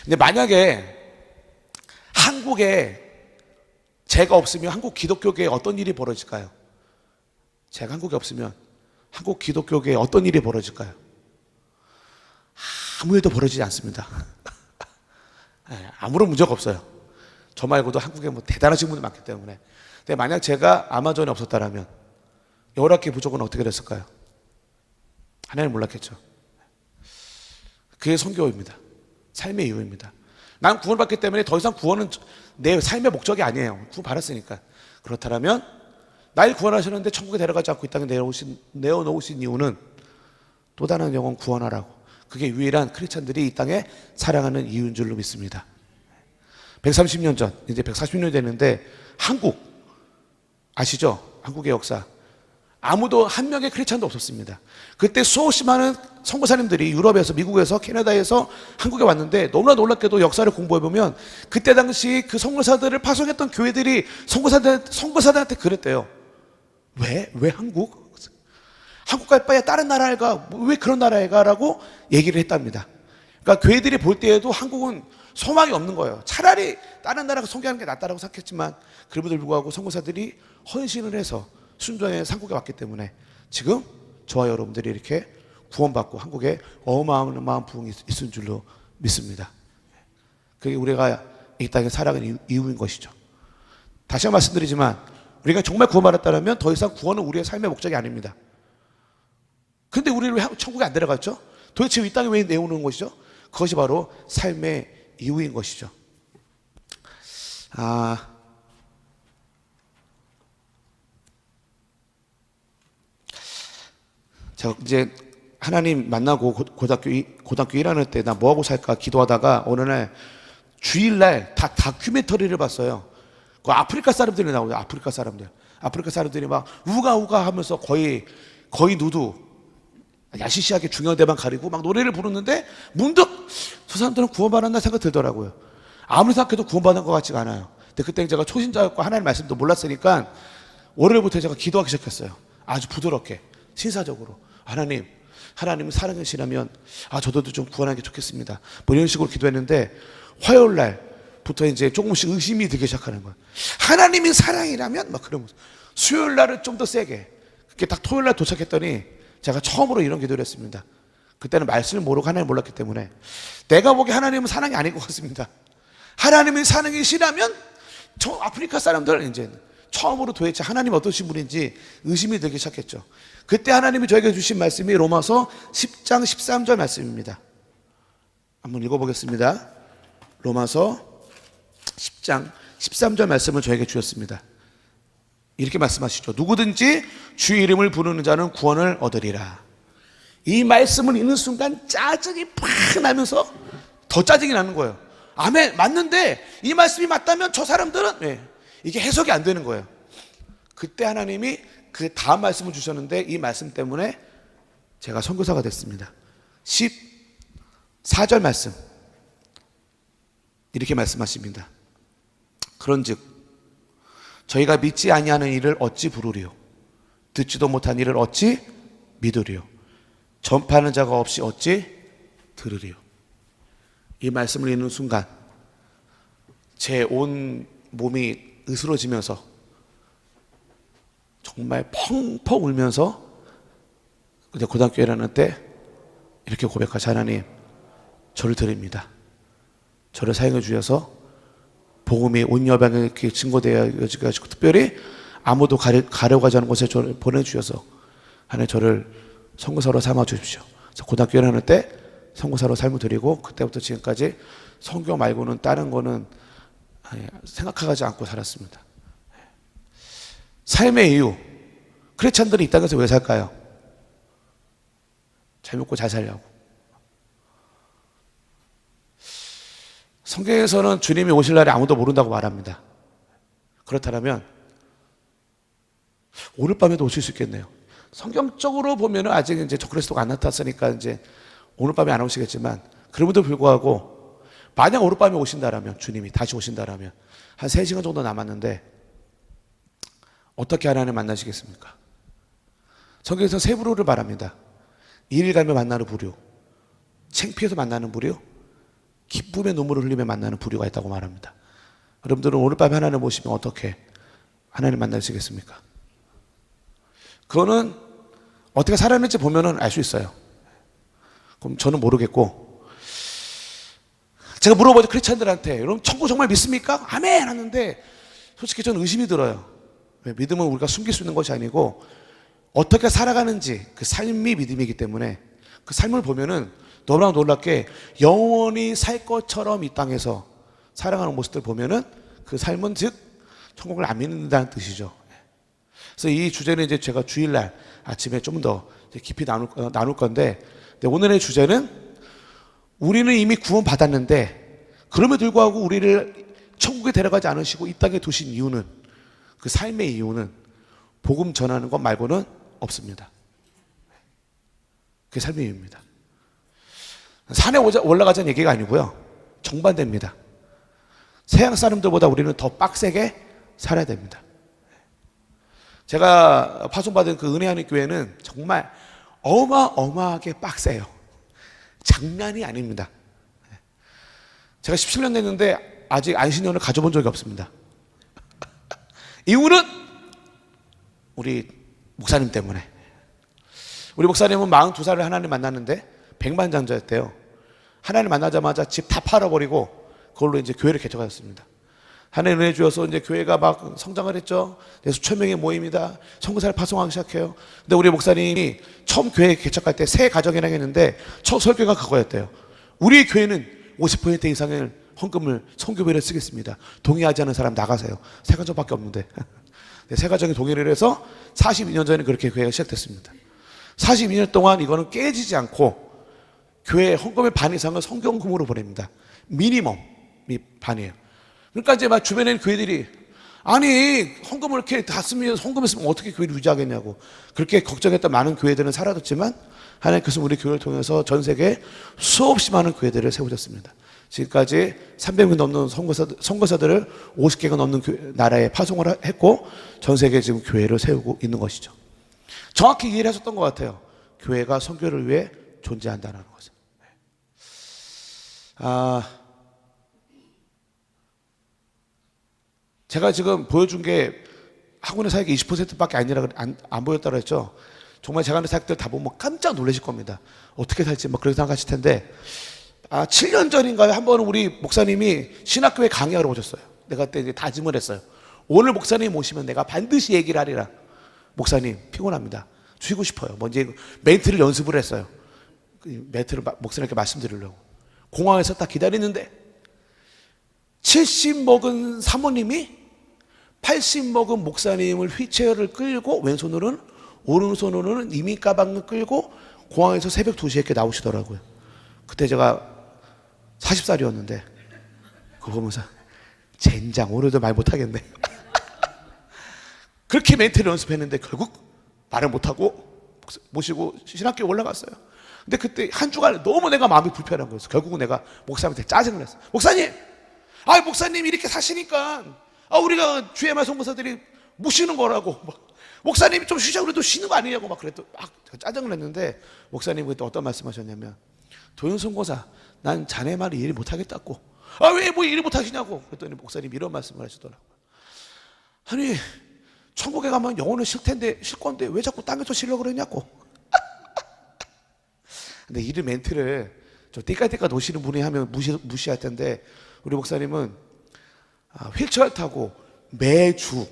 B: 근데 만약에 한국에 제가 없으면 한국 기독교계에 어떤 일이 벌어질까요? 제가 한국에 없으면 한국 기독교계에 어떤 일이 벌어질까요? 아무 일도 벌어지지 않습니다. 아무런 문제가 없어요. 저 말고도 한국에 뭐 대단하신 분들 많기 때문에. 근데 만약 제가 아마존에 없었다라면 11개 부족은 어떻게 됐을까요? 하나님 몰랐겠죠. 그게 선교입니다. 삶의 이유입니다. 난 구원받기 때문에 더 이상 구원은 내 삶의 목적이 아니에요. 구원 받았으니까. 그렇다면 날 구원하셨는데 천국에 데려가지 않고 이 땅에 내어놓으신 이유는 또 다른 영혼 구원하라고. 그게 유일한 크리스찬들이 이 땅에 사랑하는 이유인 줄로 믿습니다. 130년 전, 이제 140년 됐는데 한국 아시죠? 한국의 역사. 아무도 한 명의 크리스찬도 없었습니다. 그때 수없이 많은 선교사님들이 유럽에서, 미국에서, 캐나다에서 한국에 왔는데 너무나 놀랍게도 역사를 공부해보면 그때 당시 그 선교사들을 파송했던 교회들이 선교사들한테 그랬대요. 왜 한국? 한국 갈 바에 다른 나라에 가. 왜 그런 나라에 가라고 얘기를 했답니다. 그러니까 교회들이 볼 때에도 한국은 소망이 없는 거예요. 차라리 다른 나라가 선교하는 게 낫다라고 생각했지만 그럼에도 불구하고 선교사들이 헌신을 해서 순종해 한국에 왔기 때문에 지금 저와 여러분들이 이렇게 구원받고 한국에 어마어마한 부흥이 있은 줄로 믿습니다. 그게 우리가 이 땅에 살아가는 이유인 것이죠. 다시 한번 말씀드리지만 우리가 정말 구원받았다면 더 이상 구원은 우리의 삶의 목적이 아닙니다. 근데 우리를 왜 천국에 안 데려갔죠? 도대체 이 땅에 왜 내오는 것이죠? 그것이 바로 삶의 이유인 것이죠. 제가 이제 하나님 만나고 고등학교 1학년 때 나 뭐하고 살까 기도하다가 어느 날 주일날 다큐멘터리를 봤어요. 그 아프리카 사람들이 나오죠. 아프리카 사람들이 막 우가 하면서 거의 누드 야시시하게 중요한 가리고 막 노래를 부르는데 문득 저 사람들은 구원받았나 생각 들더라고요. 아무리 생각해도 구원받은 것 같지가 않아요. 근데 그때 제가 초신자였고 하나님 말씀도 몰랐으니까 월요일부터 제가 기도하기 시작했어요. 아주 부드럽게 신사적으로 하나님 사랑하시라면 저도 좀 구원하기 좋겠습니다. 뭐 이런 식으로 기도했는데 화요일 날부터 이제 조금씩 의심이 들기 시작하는 거예요. 하나님이 사랑이라면 막 그러면서 수요일 날은 좀 더 세게. 그게 딱 토요일 날 도착했더니 제가 처음으로 이런 기도를 했습니다. 그때는 말씀을 모르고 하나님 몰랐기 때문에 내가 보기에 하나님은 사랑이 아닌 것 같습니다. 하나님이 사랑이시라면 저 아프리카 사람들 이제 처음으로 도대체 하나님 어떠신 분인지 의심이 들기 시작했죠. 그때 하나님이 저에게 주신 말씀이 로마서 10장 13절 말씀입니다. 한번 읽어보겠습니다. 로마서 10장 13절 말씀을 저에게 주셨습니다. 이렇게 말씀하시죠. 누구든지 주의 이름을 부르는 자는 구원을 얻으리라. 이 말씀을 읽는 순간 짜증이 팍 나면서 더 짜증이 나는 거예요. 아멘, 맞는데 이 말씀이 맞다면 저 사람들은 이게 해석이 안 되는 거예요. 그때 하나님이 그 다음 말씀을 주셨는데 이 말씀 때문에 제가 선교사가 됐습니다. 14절 말씀 이렇게 말씀하십니다. 그런즉 저희가 믿지 아니하는 일을 어찌 부르리요? 듣지도 못한 일을 어찌 믿으리요? 전파하는 자가 없이 어찌 들으리요? 이 말씀을 읽는 순간 제 온 몸이 으스러지면서 정말 펑펑 울면서 고등학교 1학년 때 이렇게 고백하자. 하나님, 저를 드립니다. 저를 사용해 주셔서 복음이 온 여방에 이렇게 증거되어지고 특별히 아무도 가려고 하지 않은 곳에 저를 보내주셔서 하나님 저를 선교사로 삼아 주십시오. 그래서 고등학교 1학년 때 선교사로 삶을 드리고 그때부터 지금까지 선교 말고는 다른 거는 생각하지 않고 살았습니다. 삶의 이유, 크리스찬들이 이 땅에서 왜 살까요? 잘 먹고 잘 살려고. 성경에서는 주님이 오실 날에 아무도 모른다고 말합니다. 그렇다면 오늘 밤에도 오실 수 있겠네요. 성경적으로 보면은 아직 이제 그리스도가 안 나타났으니까 이제 오늘 밤에 안 오시겠지만 그럼에도 불구하고 만약 오늘 밤에 오신다라면 주님이 다시 오신다라면 한 3시간 정도 남았는데 어떻게 하나님 만나시겠습니까? 성경에서 세 부류를 말합니다. 일 가며 만나는 부류, 창피해서 만나는 부류, 기쁨의 눈물을 흘리며 만나는 부류가 있다고 말합니다. 여러분들은 오늘 밤에 하나님 오시면 어떻게 하나님 만나시겠습니까? 그거는 어떻게 살았는지 보면은 알 수 있어요. 그럼 저는 모르겠고, 제가 물어보죠, 크리스찬들한테. 여러분, 천국 정말 믿습니까? 아멘! 하는데, 솔직히 저는 의심이 들어요. 믿음은 우리가 숨길 수 있는 것이 아니고, 어떻게 살아가는지, 그 삶이 믿음이기 때문에, 그 삶을 보면은 너무나 놀랍게 영원히 살 것처럼 이 땅에서 살아가는 모습들 보면은 그 삶은 즉, 천국을 안 믿는다는 뜻이죠. 그래서 이 주제는 이제 제가 주일날 아침에 좀 더 깊이 나눌 건데, 오늘의 주제는 우리는 이미 구원 받았는데 그럼에도 불구하고 우리를 천국에 데려가지 않으시고 이 땅에 두신 이유는, 그 삶의 이유는 복음 전하는 것 말고는 없습니다. 그게 삶의 이유입니다. 산에 올라가자는 얘기가 아니고요, 정반대입니다. 세상 사람들보다 우리는 더 빡세게 살아야 됩니다. 제가 파송받은 그 은혜하는 교회는 정말 어마어마하게 빡세요. 장난이 아닙니다. 제가 17년 됐는데 아직 안신년을 가져본 적이 없습니다. 이유는 우리 목사님 때문에. 우리 목사님은 42살에 하나님 만났는데 백만장자였대요. 하나님 만나자마자 집 다 팔아버리고 그걸로 이제 교회를 개척하였습니다. 하나님 은혜 주셔서 이제 교회가 막 성장을 했죠. 수천 명의 모임이다. 선교사를 파송하기 시작해요. 근데 우리 목사님이 처음 교회 개척할 때 새 가정이라고 했는데 첫 설교가 그거였대요. 우리 교회는 50% 이상의 헌금을 선교비를 쓰겠습니다. 동의하지 않는 사람 나가세요. 세 가정밖에 없는데. 세 가정이 동의를 해서 42년 전에 그렇게 교회가 시작됐습니다. 42년 동안 이거는 깨지지 않고 교회 헌금의 반 이상을 성경금으로 보냅니다. 미니멈이 반이에요. 그러니까 이제 막 주변에 있는 교회들이, 아니 헌금을 이렇게 다 쓰면, 헌금을 쓰면 어떻게 교회를 유지하겠냐고 그렇게 걱정했던 많은 교회들은 사라졌지만 하나님께서 우리 교회를 통해서 전 세계에 수없이 많은 교회들을 세우셨습니다. 지금까지 300명 넘는 선교사들을 50개가 넘는 나라에 파송을 했고 전 세계에 지금 교회를 세우고 있는 것이죠. 정확히 이해를 하셨던 것 같아요. 교회가 선교를 위해 존재한다는 것을. 제가 지금 보여준 게 학원의 사역이 20%밖에 아니라 안 보였다고 했죠. 정말 제가 하는 사역들 다 보면 깜짝 놀라실 겁니다. 어떻게 살지 막 그렇게 생각하실 텐데, 7년 전인가요? 한 번은 우리 목사님이 신학교에 강의하러 오셨어요. 내가 그때 이제 다짐을 했어요. 오늘 목사님 모시면 내가 반드시 얘기를 하리라. 목사님 피곤합니다. 쉬고 싶어요. 먼저 멘트를 연습을 했어요. 멘트를 목사님께 말씀드리려고. 공항에서 딱 기다리는데 70 먹은 사모님이 80 먹은 목사님을 휠체어를 끌고 왼손으로는, 오른손으로는 이민 가방을 끌고 공항에서 새벽 2시에 이렇게 나오시더라고요. 그때 제가 40살이었는데 그거 보면서 젠장 오늘도 말 못하겠네. 그렇게 멘트를 연습했는데 결국 말을 못하고 모시고 신학교에 올라갔어요. 근데 그때 한 주간 너무 내가 마음이 불편한 거였어. 결국은 내가 목사님한테 짜증을 냈어. 목사님! 목사님 이렇게 사시니까 우리가 주의 말 선교사들이 못 쉬는 거라고. 목사님이 좀 쉬자고 그래도 쉬는 거 아니냐고 막 그랬더니 짜증을 냈는데 목사님이 그때 어떤 말씀하셨냐면, 도윤 선교사 난 자네 말을 이해 못하겠다고. 왜 뭐 이해 못하시냐고. 그랬더니 목사님이 이런 말씀을 하시더라고요. 아니 천국에 가면 영혼은 쉴 건데 왜 자꾸 땅에서 쉬려고 그러냐고. 근데 이 멘트를 좀 띠까띠까 노시는 분이 하면 무시할 텐데 우리 목사님은 휠체어 타고 매주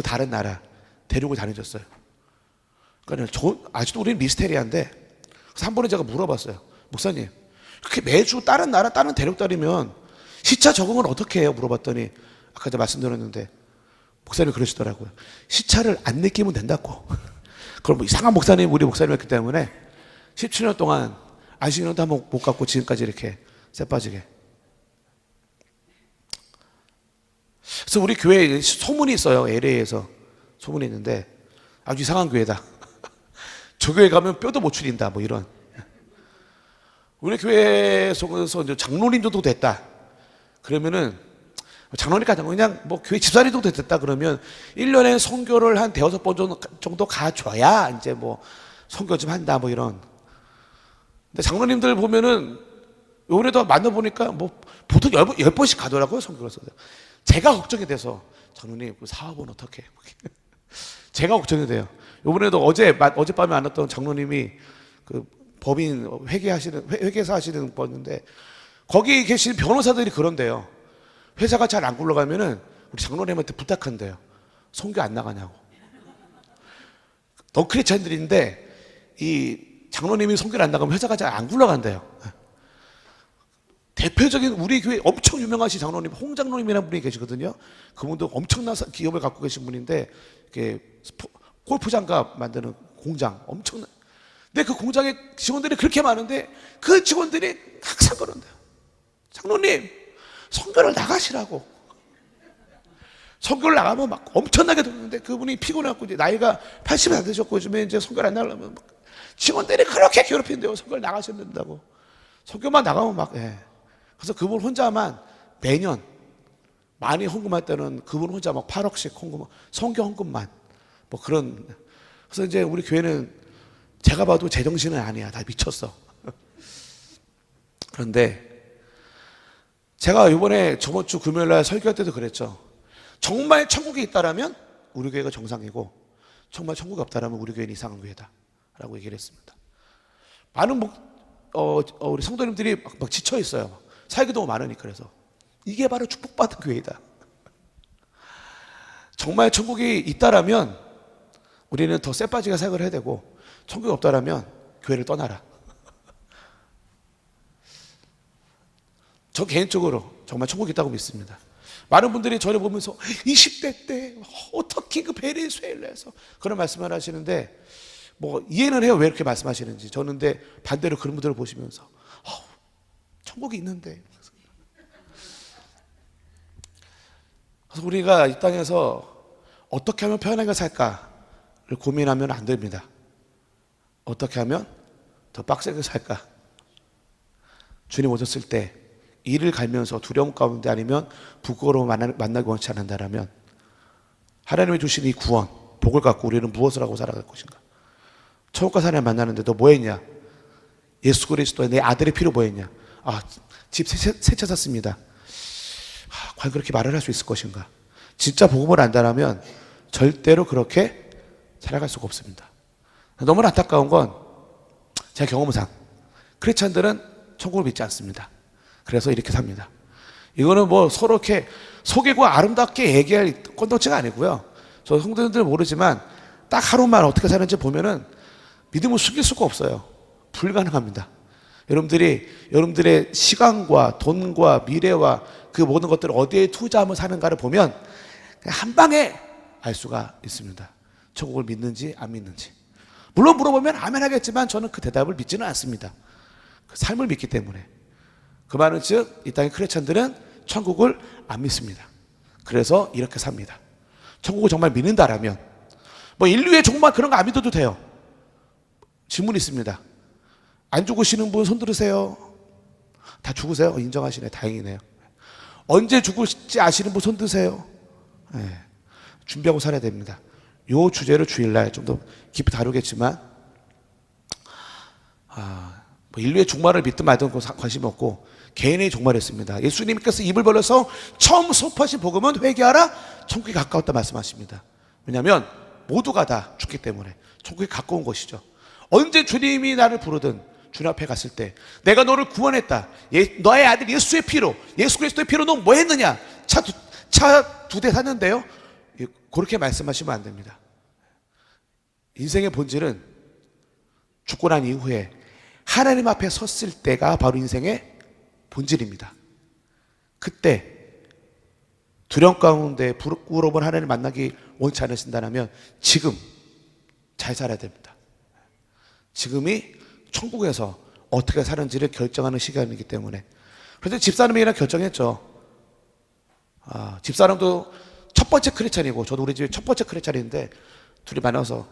B: 다른 나라 데리고 다니셨어요. 그러니까 아직도 우리는 미스테리한데, 그래서 한 번에 제가 물어봤어요. 목사님, 그렇게 매주 다른 나라 다른 데리고 다니면 시차 적응을 어떻게 해요? 물어봤더니 아까 제가 말씀드렸는데 목사님이 그러시더라고요. 시차를 안 느끼면 된다고. 그럼 뭐 이상한 목사님, 우리 목사님이었기 때문에 17년 동안 안식년도 한번 못 갖고 지금까지 이렇게 쎄 빠지게. 그래서 우리 교회에 소문이 있어요. LA에서 소문이 있는데 아주 이상한 교회다. 저 교회 가면 뼈도 못 추린다. 뭐 이런. 우리 교회 속에서 이제 장로님 정도 됐다. 그러면은 장로님까지 그냥 뭐 교회 집사님 정도 됐다. 그러면 1년에 선교를 한 대여섯 번 정도 가줘야 이제 뭐 선교 좀 한다. 뭐 이런. 근데 장로님들 보면은 요번에도 만나보니까 뭐 보통 10번씩 가더라고요. 선교를. 제가 걱정이 돼서 장로님 그 사업은 어떻게? 제가 걱정이 돼요. 요번에도 어젯밤에 만났던 장로님이 그 법인 회계사 하시는 분인데 거기 계신 변호사들이 그런데요. 회사가 잘 안 굴러가면은 우리 장로님한테 부탁한대요. 선교 안 나가냐고. 너크리스찬들인데 이 장로님이 선교를 안 나가면 회사가 잘 안 굴러간대요. 대표적인 우리 교회 엄청 유명하신 장로님, 홍 장로님이라는 분이 계시거든요. 그분도 엄청난 기업을 갖고 계신 분인데 골프장갑 만드는 공장 엄청난. 근데 그 공장에 직원들이 그렇게 많은데 그 직원들이 항상 그런대요. 장로님, 선교를 나가시라고. 선교를 나가면 막 엄청나게 들었는데 그분이 피곤해갖고 이제 나이가 80이 안 되셨고 요즘에 이제 선교를 안 나가려면 직원들이 그렇게 괴롭힌대요. 선교를 나가셔야 된다고. 선교만 나가면 막, 예. 그래서 그분 혼자만 매년 많이 헌금할 때는 그분 혼자 막 8억씩 헌금, 선교 헌금만 뭐 그런. 그래서 이제 우리 교회는 제가 봐도 제정신은 아니야. 다 미쳤어. 그런데 제가 이번에 저번 주 금요일 날 설교할 때도 그랬죠. 정말 천국이 있다라면 우리 교회가 정상이고 정말 천국이 없다라면 우리 교회는 이상한 교회다 라고 얘기를 했습니다. 많은 우리 성도님들이 막 지쳐 있어요. 사역이 너무 많으니까. 그래서 이게 바로 축복받은 교회이다. 정말 천국이 있다라면 우리는 더 쎄빠지게 사역을 해야 되고 천국이 없다라면 교회를 떠나라. 저 개인적으로 정말 천국이 있다고 믿습니다. 많은 분들이 저를 보면서 20대 때 어떻게 그 베네수엘라에서 해서 그런 말씀을 하시는데 뭐 이해는 해요. 왜 이렇게 말씀하시는지. 저는 근데 반대로 그런 분들을 보시면서 천국이 있는데. 그래서 우리가 이 땅에서 어떻게 하면 편하게 살까를 고민하면 안 됩니다. 어떻게 하면 더 빡세게 살까? 주님 오셨을 때 이를 갈면서 두려움 가운데 아니면 부끄러움 만나기 원치 않는다라면 하나님이 주신 이 구원, 복을 갖고 우리는 무엇을 하고 살아갈 것인가? 천국과 사람을 만나는데 너 뭐 했냐? 예수 그리스도의 내 아들의 피로 뭐 했냐? 집 세 채 샀습니다. 과연 그렇게 말을 할 수 있을 것인가? 진짜 복음을 안다라면 절대로 그렇게 살아갈 수가 없습니다. 너무나 안타까운 건 제 경험상 크리스찬들은 천국을 믿지 않습니다. 그래서 이렇게 삽니다. 이거는 뭐 서로 이렇게 속이고 아름답게 얘기할 콘텐츠가 아니고요. 저 성도님들 모르지만 딱 하루만 어떻게 사는지 보면은 믿음을 숨길 수가 없어요. 불가능합니다. 여러분들의 시간과 돈과 미래와 그 모든 것들을 어디에 투자하며 사는가를 보면 그냥 한 방에 알 수가 있습니다. 천국을 믿는지 안 믿는지. 물론 물어보면 아멘 하겠지만 저는 그 대답을 믿지는 않습니다. 그 삶을 믿기 때문에. 그 말은 즉 이 땅의 크리스찬들은 천국을 안 믿습니다. 그래서 이렇게 삽니다. 천국을 정말 믿는다라면 뭐 인류의 정말 그런 거 안 믿어도 돼요. 질문 있습니다. 안 죽으시는 분 손 들으세요. 다 죽으세요? 인정하시네. 다행이네요. 언제 죽을지 아시는 분 손 드세요. 네. 준비하고 살아야 됩니다. 이 주제를 주일날 좀 더 깊이 다루겠지만 뭐 인류의 종말을 믿든 말든 관심이 없고 개인의 종말이 있습니다. 예수님께서 입을 벌려서 처음 선포하신 복음은 회개하라 천국이 가까웠다 말씀하십니다. 왜냐하면 모두가 다 죽기 때문에 천국이 가까운 것이죠. 언제 주님이 나를 부르든 주님 앞에 갔을 때 내가 너를 구원했다. 너의 아들 예수의 피로 예수 그리스도의 피로 너 뭐 했느냐? 차 두 대 샀는데요. 그렇게 말씀하시면 안 됩니다. 인생의 본질은 죽고 난 이후에 하나님 앞에 섰을 때가 바로 인생의 본질입니다. 그때 두려움 가운데 부끄러운 하나님 만나기 원치 않으신다면 지금 잘 살아야 됩니다. 지금이 천국에서 어떻게 사는지를 결정하는 시간이기 때문에. 그래서 집사람이랑 결정했죠. 집사람도 첫 번째 크리스찬이고 저도 우리 집의 첫 번째 크리스찬인데 둘이 만나서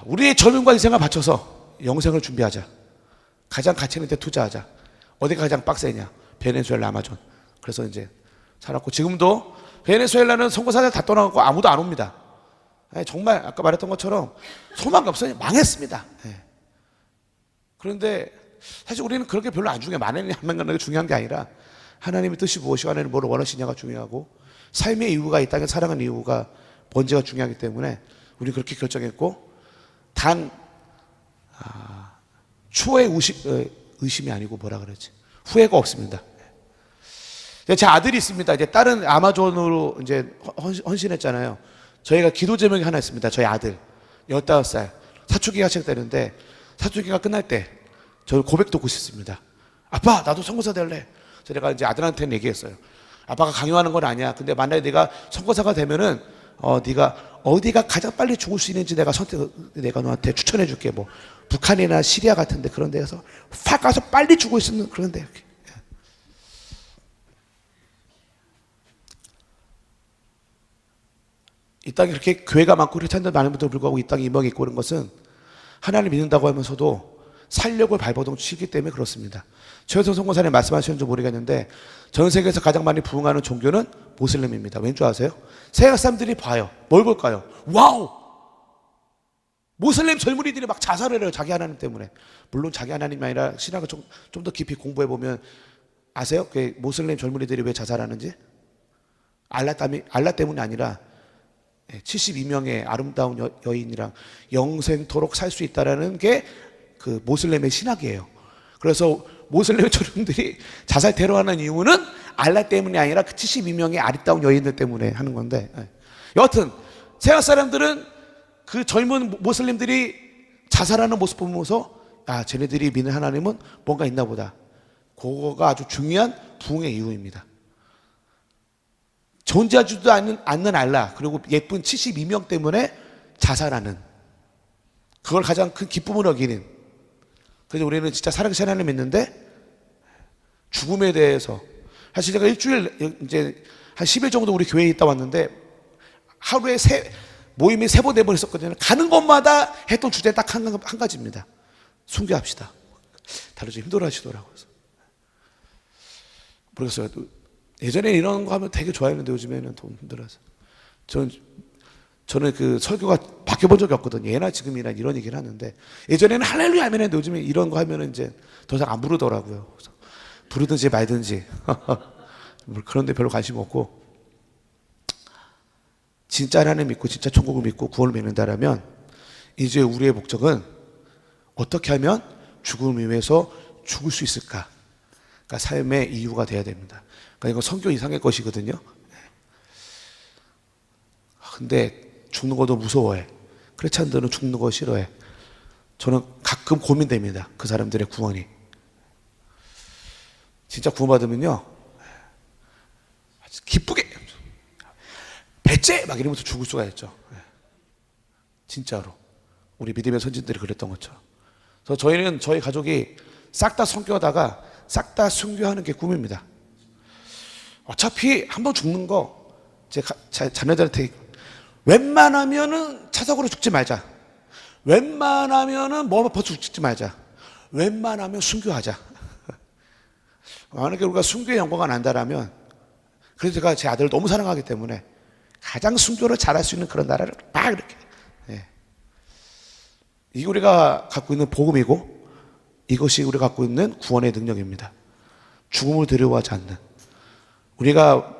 B: 우리의 젊음과 인생을 바쳐서 영생을 준비하자. 가장 가치 있는 데 투자하자. 어디가 가장 빡세냐? 베네수엘라, 아마존. 그래서 이제 살았고, 지금도 베네수엘라는 선거사들 다 떠나고 아무도 안 옵니다. 정말 아까 말했던 것처럼 소망이 없어요. 망했습니다. 그런데 사실 우리는 그렇게 별로 안 중요해. 많은 안 만나는 게 중요한 게 아니라 하나님의 뜻이 무엇이고 하나님이 뭘 원하시냐가 중요하고, 삶의 이유가 이 땅에 살아가는 이유가 뭔지가 중요하기 때문에 우리 그렇게 결정했고, 단 추후에 의심이 아니고 뭐라 그러지? 후회가 없습니다. 제 아들이 있습니다. 이제 딸은 아마존으로 이제 헌신했잖아요. 저희가 기도 제목이 하나 있습니다. 저희 아들 15살 사춘기가 시작되는데, 사춘기가 끝날 때 저를 고백 듣고 싶습니다. 아빠, 나도 선교사 될래. 그래서 내가 이제 아들한테는 얘기했어요. 아빠가 강요하는 건 아니야. 근데 만약에 네가 선교사가 되면은 네가 어디가 가장 빨리 죽을 수 있는지 내가 너한테 추천해 줄게. 뭐 북한이나 시리아 같은데 그런 데에서 확 가서 빨리 죽을 수 있는 그런 데. 이렇게. 이 땅에 그렇게 교회가 많고 크리스찬들 많은 분들 불구하고 이 땅에 이목이 있고 그런 것은 하나님 믿는다고 하면서도 살력을 발버둥 치기 때문에 그렇습니다. 최효성 선교사님 말씀하시는지 모르겠는데 전 세계에서 가장 많이 부흥하는 종교는 모슬림입니다. 왠지 아세요? 세계 사람들이 봐요. 뭘 볼까요? 와우! 모슬림 젊은이들이 막 자살을 해요. 자기 하나님 때문에. 물론 자기 하나님이 아니라 신학을 좀 더 깊이 공부해 보면 아세요? 그 모슬림 젊은이들이 왜 자살하는지? 알라 때문이 아니라 72명의 아름다운 여인이랑 영생토록 살 수 있다는 게 그 모슬렘의 신학이에요. 그래서 모슬렘 젊은들이 자살 테러하는 이유는 알라 때문이 아니라 그 72명의 아리따운 여인들 때문에 하는 건데, 여하튼 세상 사람들은 그 젊은 모슬림들이 자살하는 모습 보면서 쟤네들이 믿는 하나님은 뭔가 있나 보다. 그거가 아주 중요한 부흥의 이유입니다. 존재하지도 않는 알라, 그리고 예쁜 72명 때문에 자살하는, 그걸 가장 큰 기쁨으로 여기는. 그래서 우리는 진짜 살아계신 하나님 믿는데 죽음에 대해서, 사실 제가 일주일 이제 한 10일 정도 우리 교회에 있다 왔는데 하루에 모임이 3번 4번 했었거든요. 가는 곳마다 했던 주제 딱 한 가지입니다. 순교합시다. 다들 좀 힘들어 하시더라고요. 모르겠어요. 예전에 이런 거 하면 되게 좋아했는데 요즘에는 더 힘들어서. 저는 그 설교가 바뀌어본 적이 없거든요. 예나 지금이나 이런 얘기를 하는데, 예전에는 할렐루야 하면 했는데 요즘에 이런 거 하면은 이제 더 이상 안 부르더라고요. 그래서 부르든지 말든지. 그런데 별로 관심 없고, 진짜 하나님 믿고 진짜 천국을 믿고 구원을 믿는다라면 이제 우리의 목적은 어떻게 하면 죽음을 위해서 죽을 수 있을까? 그러니까 삶의 이유가 돼야 됩니다. 그러니까 이건 성교 이상의 것이거든요. 근데 죽는 것도 무서워해. 크리스찬들은 죽는 거 싫어해. 저는 가끔 고민됩니다. 그 사람들의 구원이. 진짜 구원받으면요, 기쁘게 배째 막 이러면서 죽을 수가 있죠. 진짜로 우리 믿음의 선진들이 그랬던 것처럼. 그래서 저희는 저희 가족이 싹 다 선교하다가 싹 다 순교하는 게 꿈입니다. 어차피 한번 죽는 거 제 자녀들한테 웬만하면은 차석으로 죽지 말자. 웬만하면은 뭐 벌써 죽지 말자. 웬만하면 순교하자. 만약에 우리가 순교의 영광가 난다라면, 그래서 제가 제 아들을 너무 사랑하기 때문에 가장 순교를 잘할 수 있는 그런 나라를 막 이렇게. 이게 우리가 갖고 있는 복음이고, 이것이 우리가 갖고 있는 구원의 능력입니다. 죽음을 두려워하지 않는. 우리가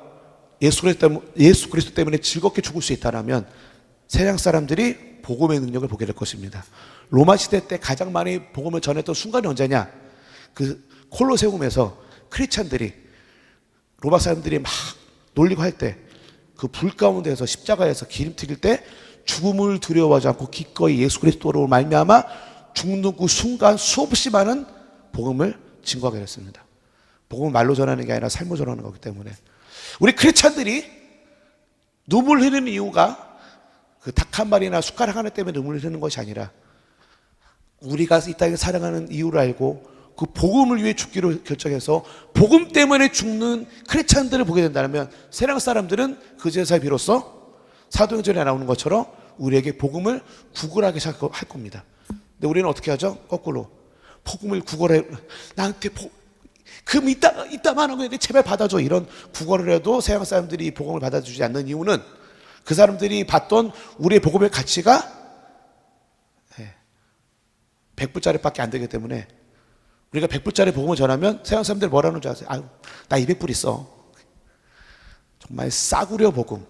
B: 예수 그리스도 때문에 즐겁게 죽을 수 있다면 세상 사람들이 복음의 능력을 보게 될 것입니다. 로마 시대 때 가장 많이 복음을 전했던 순간이 언제냐? 그 콜로세움에서 크리스찬들이 로마 사람들이 막 놀리고 할 때 그 불 가운데서 십자가에서 기름 튀길 때 죽음을 두려워하지 않고 기꺼이 예수 그리스도로 말미암아 죽는 그 순간 수없이 많은 복음을 증거하게 됐습니다. 복음을 말로 전하는 게 아니라 삶으로 전하는 거기 때문에 우리 크리스찬들이 눈물 흘리는 이유가 그 닭 한 마리나 숟가락 하나 때문에 눈물 흘리는 것이 아니라 우리가 이 땅에 살아가는 이유를 알고 그 복음을 위해 죽기로 결정해서 복음 때문에 죽는 크리스찬들을 보게 된다면 세상 사람들은 그제서야 비로소 사도행전에 나오는 것처럼 우리에게 복음을 구걸하게 할 겁니다. 근데 우리는 어떻게 하죠? 거꾸로 복음을 구걸해. 나한테 금 이따만 하는 거에 제발 받아줘. 이런 구걸을 해도 세상 사람들이 복음을 받아주지 않는 이유는 그 사람들이 봤던 우리의 복음의 가치가 100불짜리밖에 안 되기 때문에 우리가 100불짜리 복음을 전하면 세상 사람들이 뭐라는 줄 아세요? 아유, 나 200불 있어. 정말 싸구려 복음.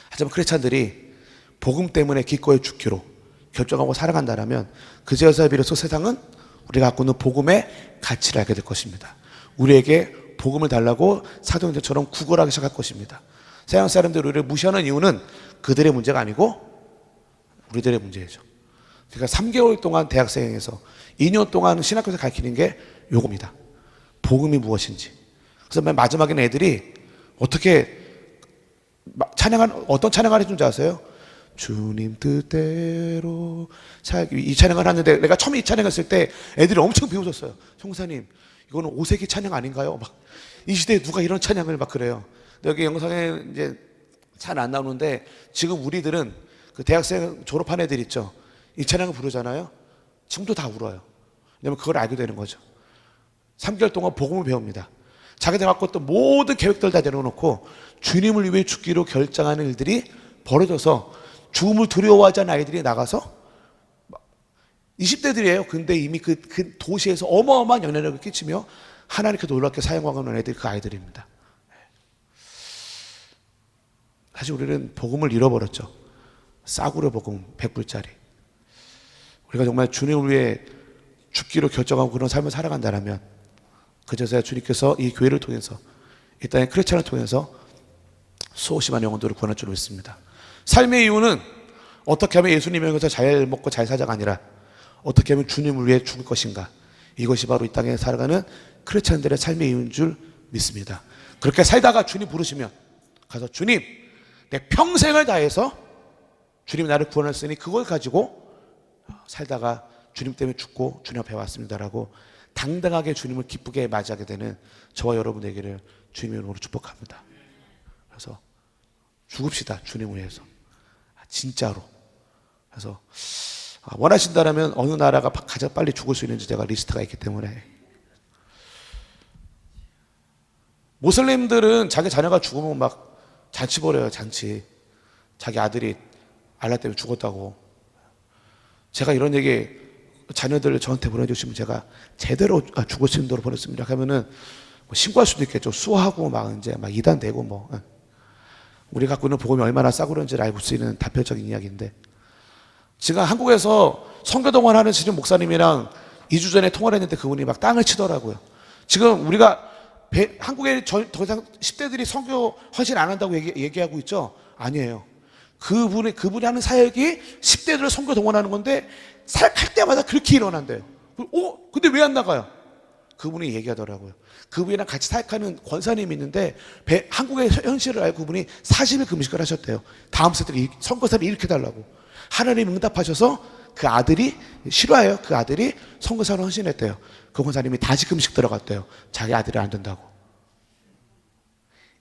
B: 하지만 크리스찬들이 복음 때문에 기꺼이 죽기로 결정하고 살아간다면 그제서야 비로소 세상은 우리가 갖고 있는 복음의 가치를 알게 될 것입니다. 우리에게 복음을 달라고 사도행전처럼 구걸하기 시작할 것입니다. 세상 사람들이 우리를 무시하는 이유는 그들의 문제가 아니고 우리들의 문제죠. 그러니까 3개월 동안 대학생에서 2년 동안 신학교에서 가르치는 게 요겁니다. 복음이 무엇인지. 그래서 맨 마지막에는 애들이 어떻게 어떤 찬양을 해준지 아세요? 주님 뜻대로 이 찬양을 하는데 내가 처음에 이 찬양을 했을 때 애들이 엄청 비웃었어요. 형사님 이거는 5세기 찬양 아닌가요? 막 이 시대에 누가 이런 찬양을 막 그래요. 근데 여기 영상에 이제 잘 안 나오는데 지금 우리들은 그 대학생 졸업한 애들 있죠. 이 찬양을 부르잖아요. 지금도 다 울어요. 왜냐면 그걸 알게 되는 거죠. 3개월 동안 복음을 배웁니다. 자기들 갖고 있던 모든 계획들 다 내려놓고 주님을 위해 죽기로 결정하는 일들이 벌어져서 죽음을 두려워하지 않은 아이들이 나가서 20대들이에요. 근데 이미 그 도시에서 어마어마한 영향력을 끼치며 하나님께 놀랍게 사용하고 있는 애들이 그 아이들입니다. 사실 우리는 복음을 잃어버렸죠. 싸구려 복음 100불짜리. 우리가 정말 주님을 위해 죽기로 결정하고 그런 삶을 살아간다면 그제서야 주님께서 이 교회를 통해서 이 땅의 크리스찬을 통해서 수없이 많은 영혼들을 구원할 줄 믿습니다. 삶의 이유는 어떻게 하면 예수님의 것을 잘 먹고 잘 살자가 아니라 어떻게 하면 주님을 위해 죽을 것인가. 이것이 바로 이 땅에 살아가는 크리스찬들의 삶의 이유인 줄 믿습니다. 그렇게 살다가 주님 부르시면 가서 주님 내 평생을 다해서 주님이 나를 구원했으니 그걸 가지고 살다가 주님 때문에 죽고 주님 앞에 왔습니다라고 당당하게 주님을 기쁘게 맞이하게 되는 저와 여러분 되기를 주님의 이름으로 축복합니다. 그래서 죽읍시다. 주님을 위해서. 진짜로. 그래서 원하신다면 어느 나라가 가장 빨리 죽을 수 있는지 제가 리스트가 있기 때문에. 모슬림들은 자기 자녀가 죽으면 막 잔치 벌여요. 잔치. 자기 아들이 알라 때문에 죽었다고. 제가 이런 얘기 자녀들을 저한테 보내주시면 제가 제대로 죽으시는 대로 보냈습니다. 하면은 뭐 신고할 수도 있겠죠. 수하고 막 이제 막 이단되고 뭐. 우리 갖고 있는 복음이 얼마나 싸구려인지를 알고 수 있는 대표적인 이야기인데 지금 한국에서 선교동원하는 지금 목사님이랑 2주 전에 통화를 했는데 그분이 막 땅을 치더라고요. 지금 우리가 한국에 더 이상 10대들이 선교 헌신 안 한다고 얘기하고 있죠? 아니에요. 그분이 하는 사역이 10대들을 선교 동원하는 건데 사역할 때마다 그렇게 일어난대요. 근데 왜 안 나가요? 그분이 얘기하더라고요. 그분이랑 같이 사역하는 권사님이 있는데 한국의 현실을 알고 그분이 40일 금식을 하셨대요. 다음 세대를 선교사를 일으켜달라고. 하나님 응답하셔서 그 아들이 싫어해요. 그 아들이 선교사로 헌신했대요. 그 권사님이 다시 금식 들어갔대요. 자기 아들이 안 된다고.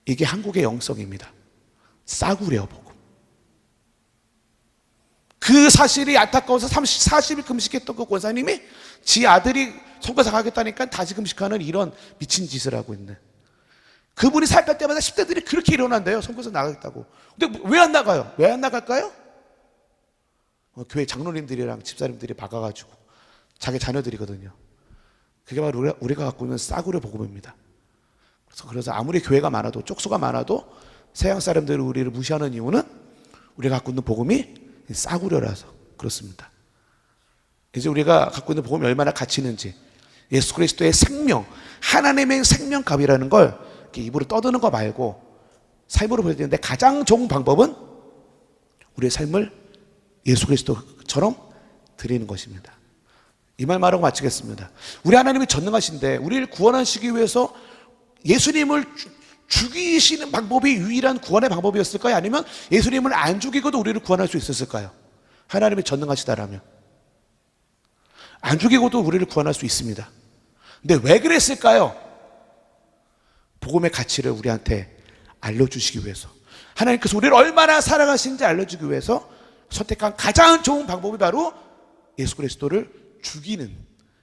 B: 이게 한국의 영성입니다. 싸구려 복음. 그 사실이 안타까워서 40일 금식했던 그 권사님이 지 아들이 선교사 가겠다니까 다시 금식하는 이런 미친 짓을 하고 있는. 그분이 살갈 때마다 10대들이 그렇게 일어난대요. 선교사 나가겠다고. 근데 왜 안 나가요? 왜 안 나갈까요? 교회 장로님들이랑 집사님들이 박아가지고 자기 자녀들이거든요. 그게 바로 우리가 갖고 있는 싸구려 복음입니다. 그래서 아무리 교회가 많아도 쪽수가 많아도 서양 사람들이 우리를 무시하는 이유는 우리가 갖고 있는 복음이 싸구려라서 그렇습니다. 이제 우리가 갖고 있는 복음이 얼마나 가치 있는지 예수 그리스도의 생명, 하나님의 생명값이라는 걸 이렇게 입으로 떠드는 거 말고 삶으로 보여야 되는데 가장 좋은 방법은 우리의 삶을 예수 그리스도처럼 드리는 것입니다. 이 말 말하고 마치겠습니다. 우리 하나님이 전능하신데 우리를 구원하시기 위해서 예수님을 죽이시는 방법이 유일한 구원의 방법이었을까요? 아니면 예수님을 안 죽이고도 우리를 구원할 수 있었을까요? 하나님이 전능하시다라면 안 죽이고도 우리를 구원할 수 있습니다. 근데 왜 그랬을까요? 복음의 가치를 우리한테 알려주시기 위해서, 하나님께서 우리를 얼마나 사랑하시는지 알려주기 위해서 선택한 가장 좋은 방법이 바로 예수 그리스도를 죽이는,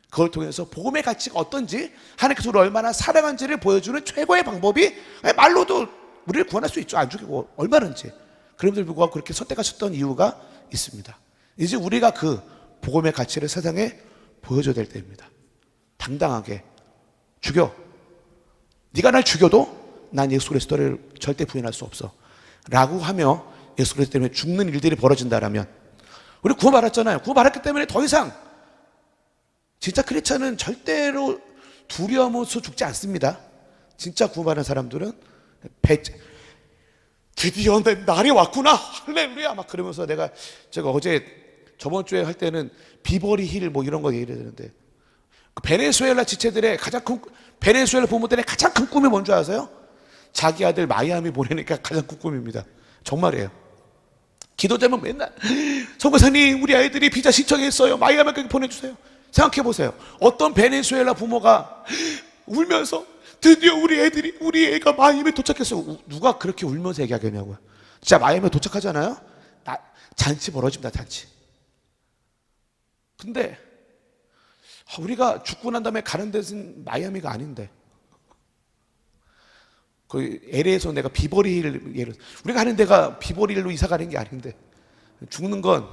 B: 그걸 통해서 복음의 가치가 어떤지, 하나님께서 우리를 얼마나 사랑한지를 보여주는 최고의 방법이, 말로도 우리를 구원할 수 있죠. 안 죽이고 얼마든지. 그럼에도 불구하고 그렇게 선택하셨던 이유가 있습니다. 이제 우리가 그 복음의 가치를 세상에 보여줘야 될 때입니다. 당당하게 죽여. 네가 날 죽여도 난 예수 그리스도를 절대 부인할 수 없어 라고 하며 예수 그리스도 때문에 죽는 일들이 벌어진다라면, 우리 구원받았잖아요. 구원받았기 때문에 더 이상 진짜 크리스찬은 절대로 두려워하면서 죽지 않습니다. 진짜 구원받은 사람들은 드디어 내 날이 왔구나 할렐루야 막 그러면서, 제가 어제 저번 주에 할 때는 비버리 힐 뭐 이런 거 얘기를 했는데, 그 베네수엘라 지체들의 베네수엘라 부모들의 가장 큰 꿈이 뭔지 아세요? 자기 아들 마이애미 보내니까 가장 큰 꿈입니다. 정말이에요. 기도되면 맨날 선교사님 우리 아이들이 비자 신청했어요. 마이애미까지 보내주세요. 생각해 보세요. 어떤 베네수엘라 부모가 울면서 드디어 우리 애가 마이애미에 도착했어요. 누가 그렇게 울면서 얘기하겠냐고요. 진짜 마이애미에 도착하잖아요. 잔치 벌어집니다. 잔치. 근데 우리가 죽고 난 다음에 가는 데는 마이애미가 아닌데, 그 LA에서 내가 비버리힐, 우리가 가는 데가 비버리힐로 이사 가는 게 아닌데, 죽는 건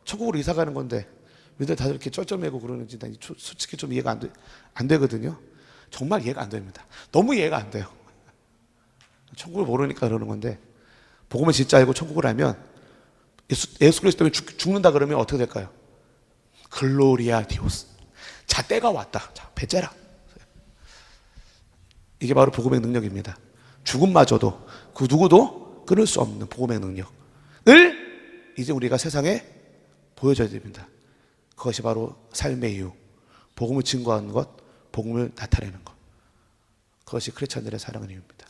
B: 천국으로 이사 가는 건데 왜들 다들 이렇게 쩔쩔매고 그러는지 난 솔직히 좀 이해가 안 되거든요. 정말 이해가 안 됩니다. 너무 이해가 안 돼요. 천국을 모르니까 그러는 건데, 복음을 진짜 알고 천국을 알면 예수 그리스도 때문에 죽는다 그러면 어떻게 될까요? 글로리아 디오스. 자, 때가 왔다. 자, 배째라. 이게 바로 복음의 능력입니다. 죽음마저도 그 누구도 끊을 수 없는 복음의 능력을 이제 우리가 세상에 보여줘야 됩니다. 그것이 바로 삶의 이유, 복음을 증거하는 것, 복음을 나타내는 것. 그것이 크리스찬들의 사랑의 이유입니다.